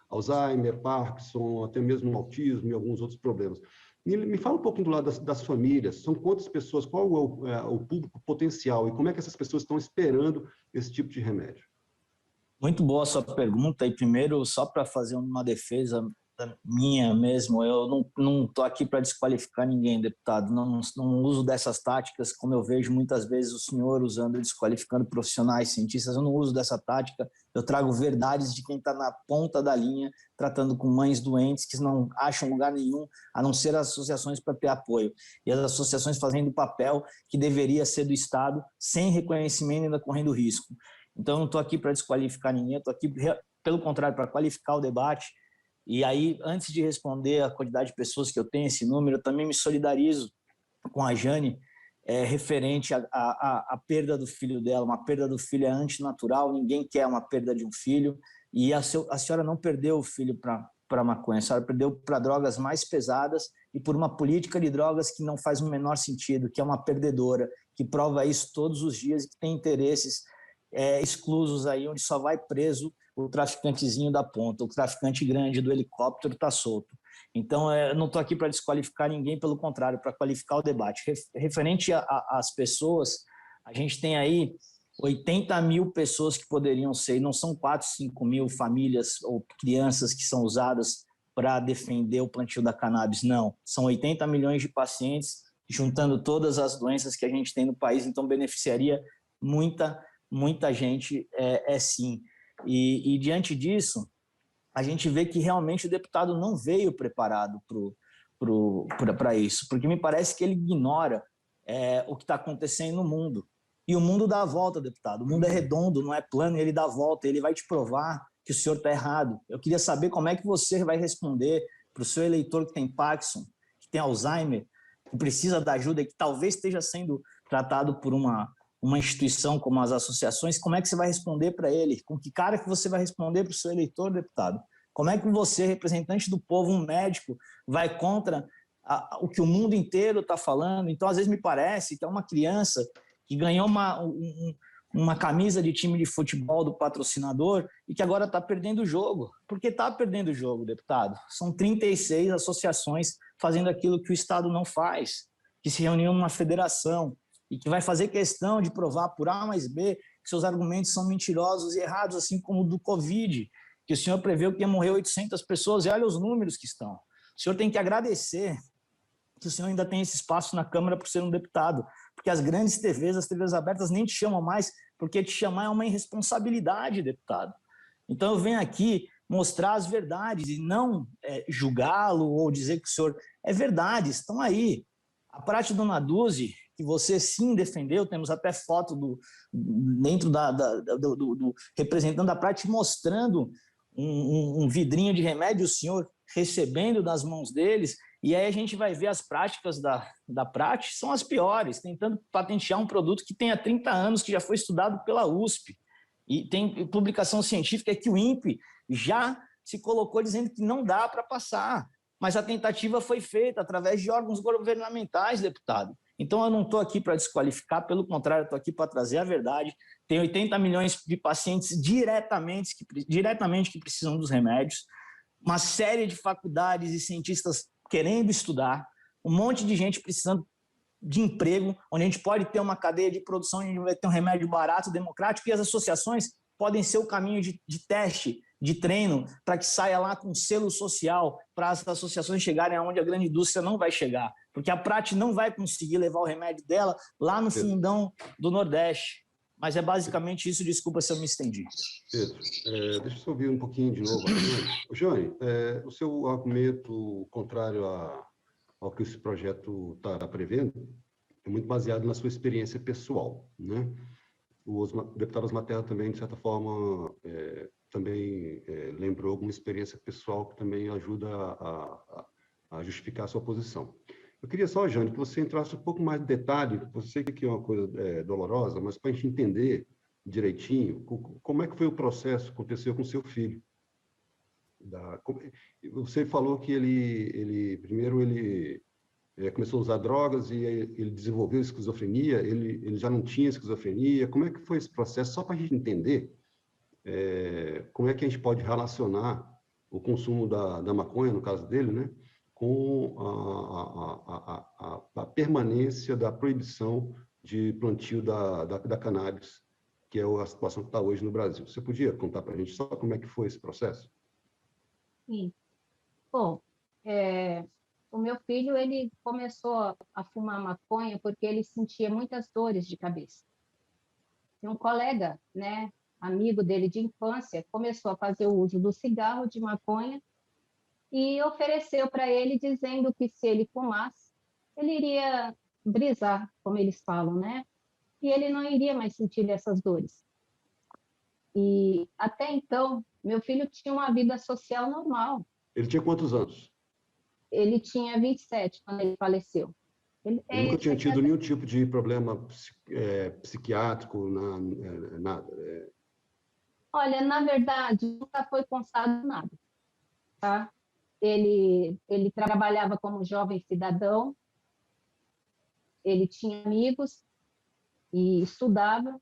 Alzheimer, Parkinson, até mesmo autismo e alguns outros problemas. Me fala um pouquinho do lado das famílias. São quantas pessoas? Qual é o público potencial? E como é que essas pessoas estão esperando esse tipo de remédio? Muito boa a sua pergunta. E primeiro, só para fazer uma defesa minha mesmo, eu não estou aqui para desqualificar ninguém, deputado. Não uso dessas táticas, como eu vejo muitas vezes o senhor usando, desqualificando profissionais, cientistas. Eu não uso dessa tática. Eu trago verdades de quem está na ponta da linha, tratando com mães doentes que não acham lugar nenhum, a não ser as associações para ter apoio. E as associações fazendo o papel que deveria ser do Estado, sem reconhecimento e ainda correndo risco. Então, eu não estou aqui para desqualificar ninguém, eu estou aqui, pelo contrário, para qualificar o debate. E aí, antes de responder a quantidade de pessoas que eu tenho, esse número, eu também me solidarizo com a Jane, referente à perda do filho dela. Uma perda do filho é antinatural, ninguém quer uma perda de um filho, e a senhora não perdeu o filho para maconha, a senhora perdeu para drogas mais pesadas e por uma política de drogas que não faz o menor sentido, que é uma perdedora, que prova isso todos os dias e que tem interesses exclusos aí, onde só vai preso o traficantezinho da ponta, o traficante grande do helicóptero está solto. Então, eu não estou aqui para desqualificar ninguém, pelo contrário, para qualificar o debate. Referente às pessoas, a gente tem aí 80 mil pessoas que poderiam ser, e não são 4, 5 mil famílias ou crianças que são usadas para defender o plantio da cannabis, não. São 80 milhões de pacientes, juntando todas as doenças que a gente tem no país, então beneficiaria muita gente, sim. E diante disso, a gente vê que realmente o deputado não veio preparado para isso, porque me parece que ele ignora o que está acontecendo no mundo. E o mundo dá a volta, deputado. O mundo é redondo, não é plano, ele dá a volta, ele vai te provar que o senhor está errado. Eu queria saber como é que você vai responder para o seu eleitor que tem Parkinson, que tem Alzheimer, que precisa da ajuda e que talvez esteja sendo tratado por uma instituição como as associações. Como é que você vai responder para ele? Com que cara que você vai responder para o seu eleitor, deputado? Como é que você, representante do povo, um médico, vai contra o que o mundo inteiro está falando? Então, às vezes me parece que é uma criança que ganhou uma camisa de time de futebol do patrocinador e que agora está perdendo o jogo. Por que está perdendo o jogo, deputado? São 36 associações fazendo aquilo que o Estado não faz, que se reuniam numa federação, e que vai fazer questão de provar por A mais B que seus argumentos são mentirosos e errados, assim como o do Covid, que o senhor preveu que ia morrer 800 pessoas, e olha os números que estão. O senhor tem que agradecer que o senhor ainda tem esse espaço na Câmara por ser um deputado, porque as grandes TVs, as TVs abertas, nem te chamam mais, porque te chamar é uma irresponsabilidade, deputado. Então eu venho aqui mostrar as verdades e não julgá-lo ou dizer que o senhor... É verdade, estão aí. A Prate Dona Duzi, que você sim defendeu, temos até foto dentro do representante da Prate mostrando um vidrinho de remédio, o senhor recebendo das mãos deles, e aí a gente vai ver as práticas da Prate, são as piores, tentando patentear um produto que tem há 30 anos, que já foi estudado pela USP, e tem publicação científica que o INPE já se colocou dizendo que não dá para passar, mas a tentativa foi feita através de órgãos governamentais, deputado. Então, eu não estou aqui para desqualificar, pelo contrário, estou aqui para trazer a verdade. Tem 80 milhões de pacientes diretamente que precisam dos remédios, uma série de faculdades e cientistas querendo estudar, um monte de gente precisando de emprego, onde a gente pode ter uma cadeia de produção, onde a gente vai ter um remédio barato, democrático, e as associações podem ser o caminho de teste, de treino, para que saia lá com selo social, para as associações chegarem aonde a grande indústria não vai chegar, porque a Prate não vai conseguir levar o remédio dela lá no fundão do Nordeste. Mas é basicamente isso, desculpa se eu me estendi. Pedro, deixa eu ouvir um pouquinho de novo. Jane, o seu argumento contrário ao que esse projeto está prevendo, é muito baseado na sua experiência pessoal, né? O deputado Osmar Terra também, de certa forma, também lembrou alguma experiência pessoal que também ajuda a justificar a sua posição. Eu queria só, Jane, que você entrasse um pouco mais de detalhe, eu sei que é uma coisa dolorosa, mas para a gente entender direitinho como é que foi o processo que aconteceu com seu filho. Você falou que primeiro ele começou a usar drogas e ele desenvolveu esquizofrenia, ele já não tinha esquizofrenia. Como é que foi esse processo? Só para a gente entender como é que a gente pode relacionar o consumo da maconha, no caso dele, né, com a permanência da proibição de plantio da cannabis, que é a situação que está hoje no Brasil. Você podia contar para a gente só como é que foi esse processo? Sim. Bom, o meu filho, ele começou a fumar maconha porque ele sentia muitas dores de cabeça. E um colega, né, amigo dele de infância, começou a fazer o uso do cigarro de maconha e ofereceu para ele, dizendo que se ele fumasse, ele iria brisar, como eles falam, né? E ele não iria mais sentir essas dores. E até então, meu filho tinha uma vida social normal. Ele tinha quantos anos? Ele tinha 27 quando ele faleceu. Ele nunca tinha tido nenhum tipo de problema psiquiátrico, nada. Olha, na verdade, nunca foi constado nada, tá? Ele trabalhava como jovem cidadão, ele tinha amigos e estudava.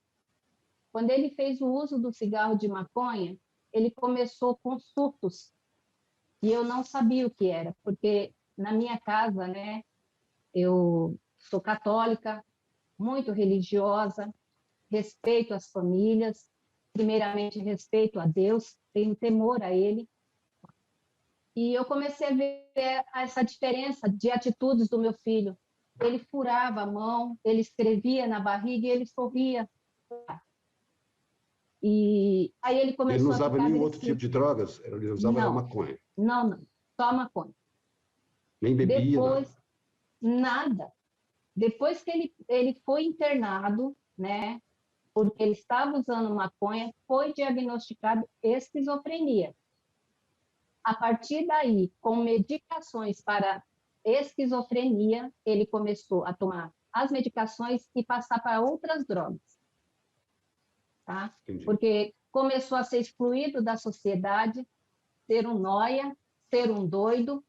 Quando ele fez o uso do cigarro de maconha, ele começou com surtos, e eu não sabia o que era, porque na minha casa, né, eu sou católica, muito religiosa, respeito as famílias, primeiramente respeito a Deus, tenho temor a Ele. E eu comecei a ver essa diferença de atitudes do meu filho. Ele furava a mão, ele escrevia na barriga e ele sorria. E aí ele começou ele não a usava ficar nenhum agressivo. outro tipo de drogas? Ele usava Não, maconha? não, só maconha. Nem bebia, Depois, nada? nada. Depois que ele foi internado, né, porque ele estava usando maconha, foi diagnosticado esquizofrenia. A partir daí, com medicações para esquizofrenia, ele começou a tomar as medicações e passar para outras drogas, tá? Entendi. Porque começou a ser excluído da sociedade, ser um nóia, ser um doido.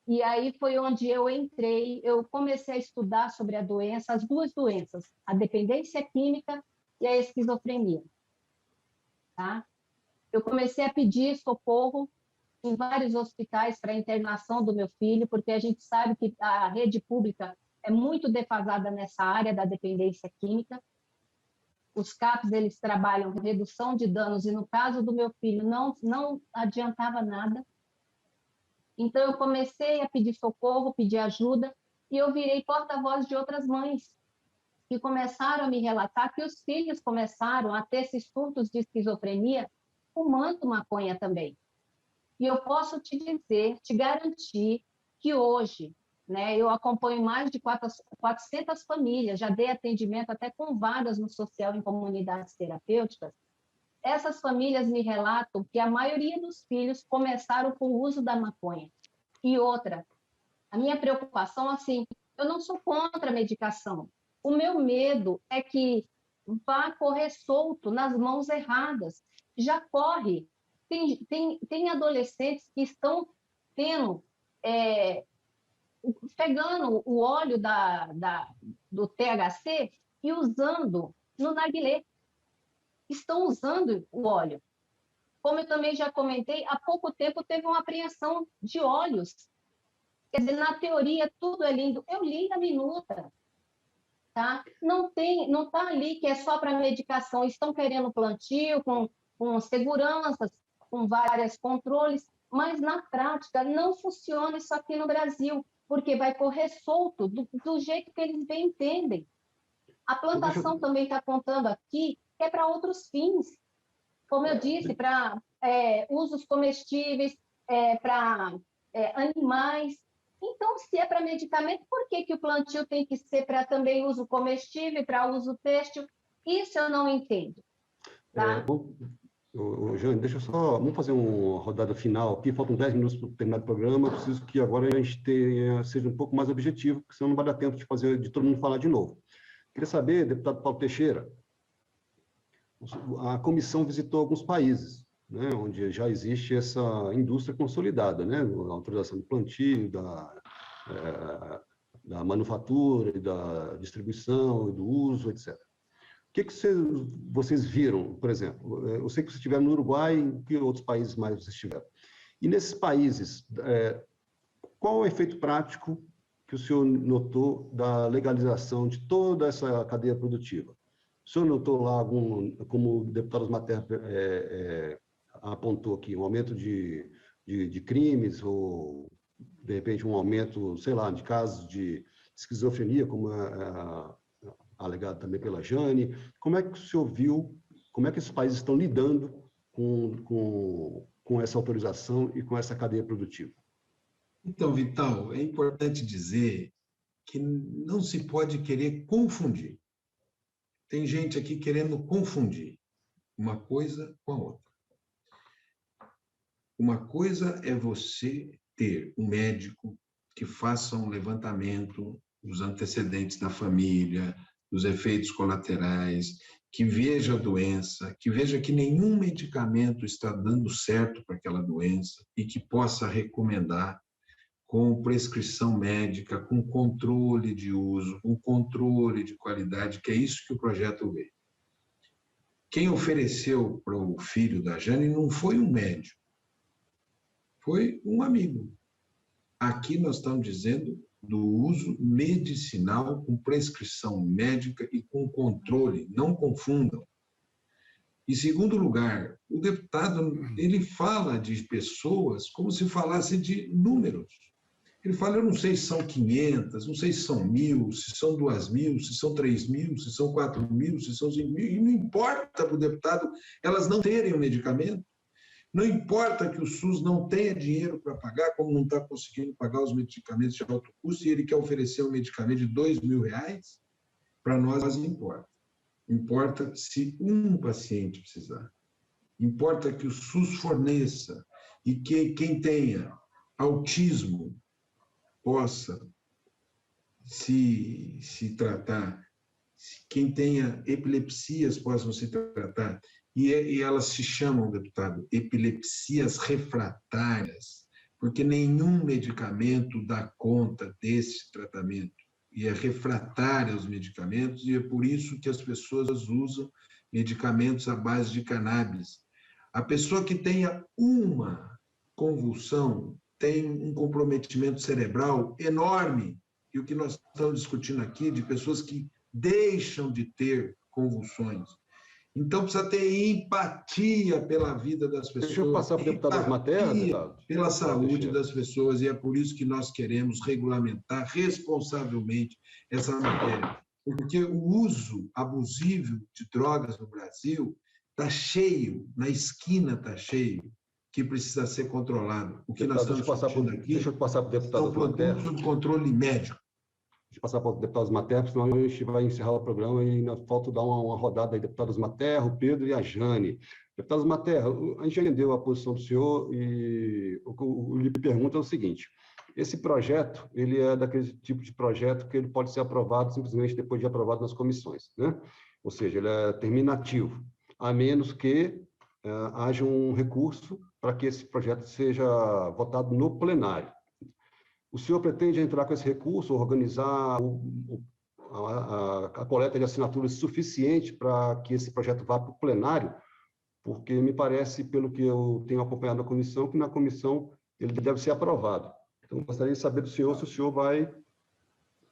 E aí foi onde eu entrei, eu comecei a estudar sobre a doença, as duas doenças, a dependência química e a esquizofrenia, tá? Eu comecei a pedir socorro em vários hospitais para a internação do meu filho, porque a gente sabe que a rede pública é muito defasada nessa área da dependência química. Os CAPs, eles trabalham com redução de danos, e no caso do meu filho não adiantava nada. Então, eu comecei a pedir socorro, pedir ajuda, e eu virei porta-voz de outras mães, que começaram a me relatar que os filhos começaram a ter esses surtos de esquizofrenia fumando maconha também. E eu posso te dizer, te garantir, que hoje, né, eu acompanho mais de 400 famílias, já dei atendimento até com vagas no social em comunidades terapêuticas. Essas famílias me relatam que a maioria dos filhos começaram com o uso da maconha. E outra, a minha preocupação, assim, eu não sou contra a medicação. O meu medo é que vá correr solto nas mãos erradas. Já corre. Tem adolescentes que estão pegando o óleo do THC e usando no narguilé. Estão usando o óleo. Como eu também já comentei, há pouco tempo teve uma apreensão de óleos. Quer dizer, na teoria, tudo é lindo. Eu li na minuta. Tá? Não está ali que é só para medicação. Estão querendo plantio com seguranças, com vários controles, mas na prática não funciona isso aqui no Brasil, porque vai correr solto do jeito que eles bem entendem. A plantação também está contando aqui que é para outros fins. Como eu disse, para usos comestíveis, para animais. Então, se é para medicamento, por que que o plantio tem que ser para também uso comestível, para uso têxtil? Isso eu não entendo. Tá? Jane, deixa eu só... Vamos fazer uma rodada final aqui. Faltam 10 minutos para terminar o programa. Eu preciso que agora a gente seja um pouco mais objetivo, porque senão não vai dar tempo de todo mundo falar de novo. Queria saber, deputado Paulo Teixeira, a comissão visitou alguns países, né, onde já existe essa indústria consolidada, né, a autorização do plantio, da manufatura, da distribuição, do uso, etc. O que vocês viram, por exemplo? Eu sei que vocês estiveram no Uruguai, em que outros países mais vocês estiveram? E nesses países, qual o efeito prático que o senhor notou da legalização de toda essa cadeia produtiva? O senhor notou lá como o deputado Mater apontou aqui, um aumento de crimes ou, de repente, um aumento, sei lá, de casos de esquizofrenia, como alegado também pela Jane? Como é que o senhor viu, como é que esses países estão lidando com essa autorização e com essa cadeia produtiva? Então, Vital, é importante dizer que não se pode querer confundir. Tem gente aqui querendo confundir uma coisa com a outra. Uma coisa é você ter um médico que faça um levantamento dos antecedentes da família, dos efeitos colaterais, que veja a doença, que veja que nenhum medicamento está dando certo para aquela doença e que possa recomendar com prescrição médica, com controle de uso, com controle de qualidade, que é isso que o projeto vê. Quem ofereceu para o filho da Jane não foi um médico, foi um amigo. Aqui nós estamos dizendo do uso medicinal com prescrição médica e com controle, não confundam. Em segundo lugar, o deputado, ele fala de pessoas como se falasse de números. Ele fala, eu não sei se são 500, não sei se são 1.000, se são 2.000, se são 3.000, se são 4.000, se são 5.000, e não importa para o deputado elas não terem o medicamento, não importa que o SUS não tenha dinheiro para pagar, como não está conseguindo pagar os medicamentos de alto custo, e ele quer oferecer um medicamento de R$2.000, para nós importa. Importa se um paciente precisar. Importa que o SUS forneça e que quem tenha autismo possa se tratar, quem tenha epilepsias possam se tratar, e elas se chamam, deputado, epilepsias refratárias, porque nenhum medicamento dá conta desse tratamento, e é refratário aos medicamentos, e é por isso que as pessoas usam medicamentos à base de cannabis. A pessoa que tenha uma convulsão tem um comprometimento cerebral enorme. E o que nós estamos discutindo aqui de pessoas que deixam de ter convulsões. Então, precisa ter empatia pela vida das pessoas. Deixa eu passar para o deputado Osmaterra, deputado. Pela saúde das pessoas, e é por isso que nós queremos regulamentar responsavelmente essa matéria. Porque o uso abusivo de drogas no Brasil está cheio, na esquina está cheio, que precisa ser controlado. O que nós estamos discutindo aqui deixa eu passar para o deputado Osmaterra. Sob controle médico. Deixa eu passar para o deputado Osmaterra, senão a gente vai encerrar o programa e ainda falta dar uma rodada aí, deputados Osmaterra, o Pedro e a Jane. Deputado Osmaterra, a gente já entendeu a posição do senhor e o que eu lhe pergunto é o seguinte, esse projeto, ele é daquele tipo de projeto que ele pode ser aprovado simplesmente depois de aprovado nas comissões, né? Ou seja, ele é terminativo, a menos que haja um recurso para que esse projeto seja votado no plenário. O senhor pretende entrar com esse recurso, organizar a coleta de assinaturas suficiente para que esse projeto vá para o plenário? Porque me parece, pelo que eu tenho acompanhado na comissão, que na comissão ele deve ser aprovado. Então, gostaria de saber do senhor se o senhor vai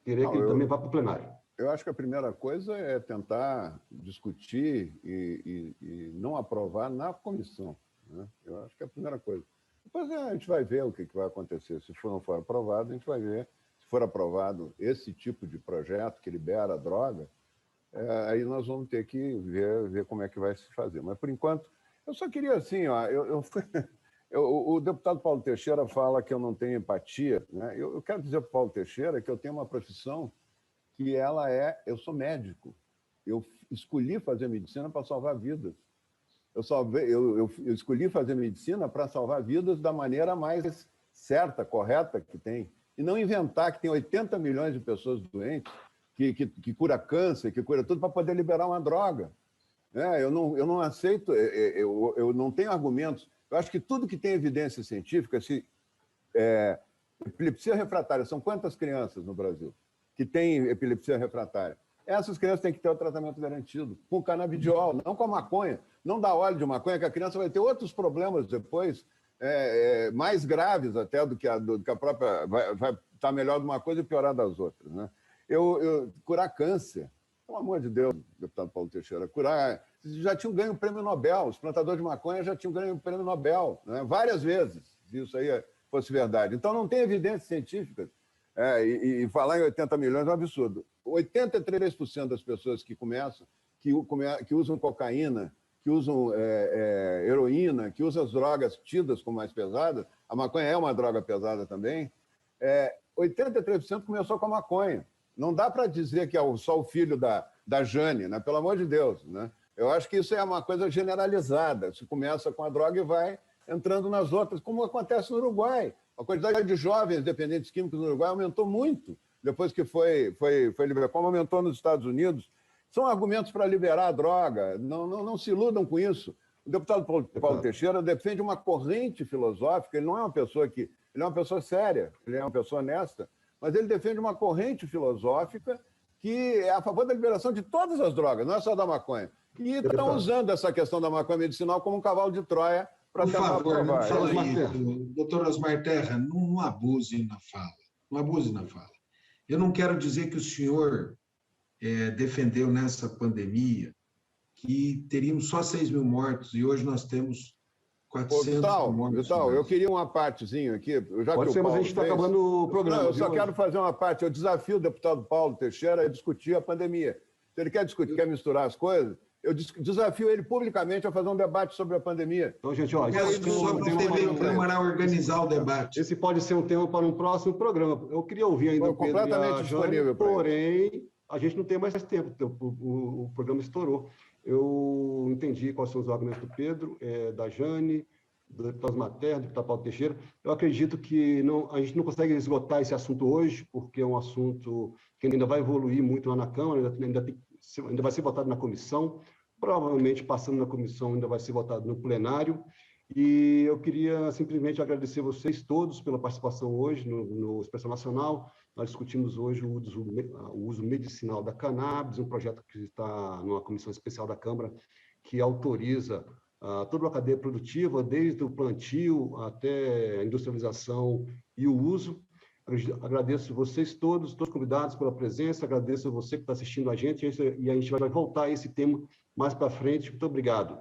querer que ele também vá para o plenário. Eu acho que a primeira coisa é tentar discutir e não aprovar na comissão, né? Eu acho que é a primeira coisa. Depois a gente vai ver o que vai acontecer. Se não for aprovado, a gente vai ver. Se for aprovado esse tipo de projeto que libera a droga, aí nós vamos ter que ver como é que vai se fazer. Mas, por enquanto, eu só queria assim, ó, O deputado Paulo Teixeira fala que eu não tenho empatia, né? Eu quero dizer para o Paulo Teixeira que eu tenho uma profissão que eu sou médico. Eu escolhi fazer medicina para salvar vidas. Eu escolhi fazer medicina para salvar vidas da maneira mais certa, correta que tem. E não inventar que tem 80 milhões de pessoas doentes, que cura câncer, que cura tudo, para poder liberar uma droga. Eu não aceito, eu não tenho argumentos. Eu acho que tudo que tem evidência científica, epilepsia refratária, são quantas crianças no Brasil que têm epilepsia refratária? Essas crianças têm que ter o tratamento garantido, com canabidiol, não com a maconha. Não dá óleo de maconha, que a criança vai ter outros problemas depois, mais graves até do que a própria... Vai estar melhor de uma coisa e piorar das outras, né? Curar câncer, pelo amor de Deus, deputado Paulo Teixeira, já tinham ganho o prêmio Nobel, os plantadores de maconha já tinham ganho o prêmio Nobel, né? Várias vezes, se isso aí fosse verdade. Então, não tem evidência científica. E falar em 80 milhões é um absurdo. 83% das pessoas que usam cocaína, que usam heroína, que usam as drogas tidas como mais pesadas, a maconha é uma droga pesada também, 83% começou com a maconha. Não dá para dizer que é só o filho da Jane, né? Pelo amor de Deus, né? Eu acho que isso é uma coisa generalizada. Se começa com a droga e vai entrando nas outras, como acontece no Uruguai. A quantidade de jovens dependentes químicos no Uruguai aumentou muito depois que foi liberado, como aumentou nos Estados Unidos. São argumentos para liberar a droga. Não se iludam com isso. O deputado Paulo Teixeira defende uma corrente filosófica. Ele não é uma pessoa ele é uma pessoa séria, ele é uma pessoa honesta, mas ele defende uma corrente filosófica que é a favor da liberação de todas as drogas, não é só da maconha. E estão usando essa questão da maconha medicinal como um cavalo de Troia para tentar aprovar. Por favor, não fala isso. Doutor Osmar Terra, não abuse na fala. Não abuse na fala. Eu não quero dizer que o senhor defendeu nessa pandemia que teríamos só 6 mil mortos e hoje nós temos 400 mortos. Vital, eu queria uma partezinha aqui. Pode ser, mas a gente está acabando o programa. Eu só quero fazer uma parte. Eu desafio o deputado Paulo Teixeira a discutir a pandemia. Se ele quer discutir, quer misturar as coisas, eu desafio ele publicamente a fazer um debate sobre a pandemia. Então, gente, ó, peço que só para a TV Câmara organizar o debate. Esse pode ser um tema para um próximo programa. Eu queria ouvir ainda o Pedro completamente disponível, porém, a gente não tem mais tempo. O programa estourou. Eu entendi quais são os argumentos do Pedro, da Jane, do deputado Materno, do deputado Paulo Teixeira. Eu acredito que a gente não consegue esgotar esse assunto hoje, porque é um assunto que ainda vai evoluir muito lá na Câmara, ainda vai ser votado na comissão, provavelmente passando na comissão ainda vai ser votado no plenário, e eu queria simplesmente agradecer vocês todos pela participação hoje no Expressão Nacional. Nós discutimos hoje o uso medicinal da cannabis, um projeto que está numa comissão especial da Câmara, que autoriza toda a cadeia produtiva, desde o plantio até a industrialização e o uso. Agradeço vocês todos convidados pela presença, agradeço a você que está assistindo a gente, e a gente vai voltar a esse tema mais para frente. Muito obrigado.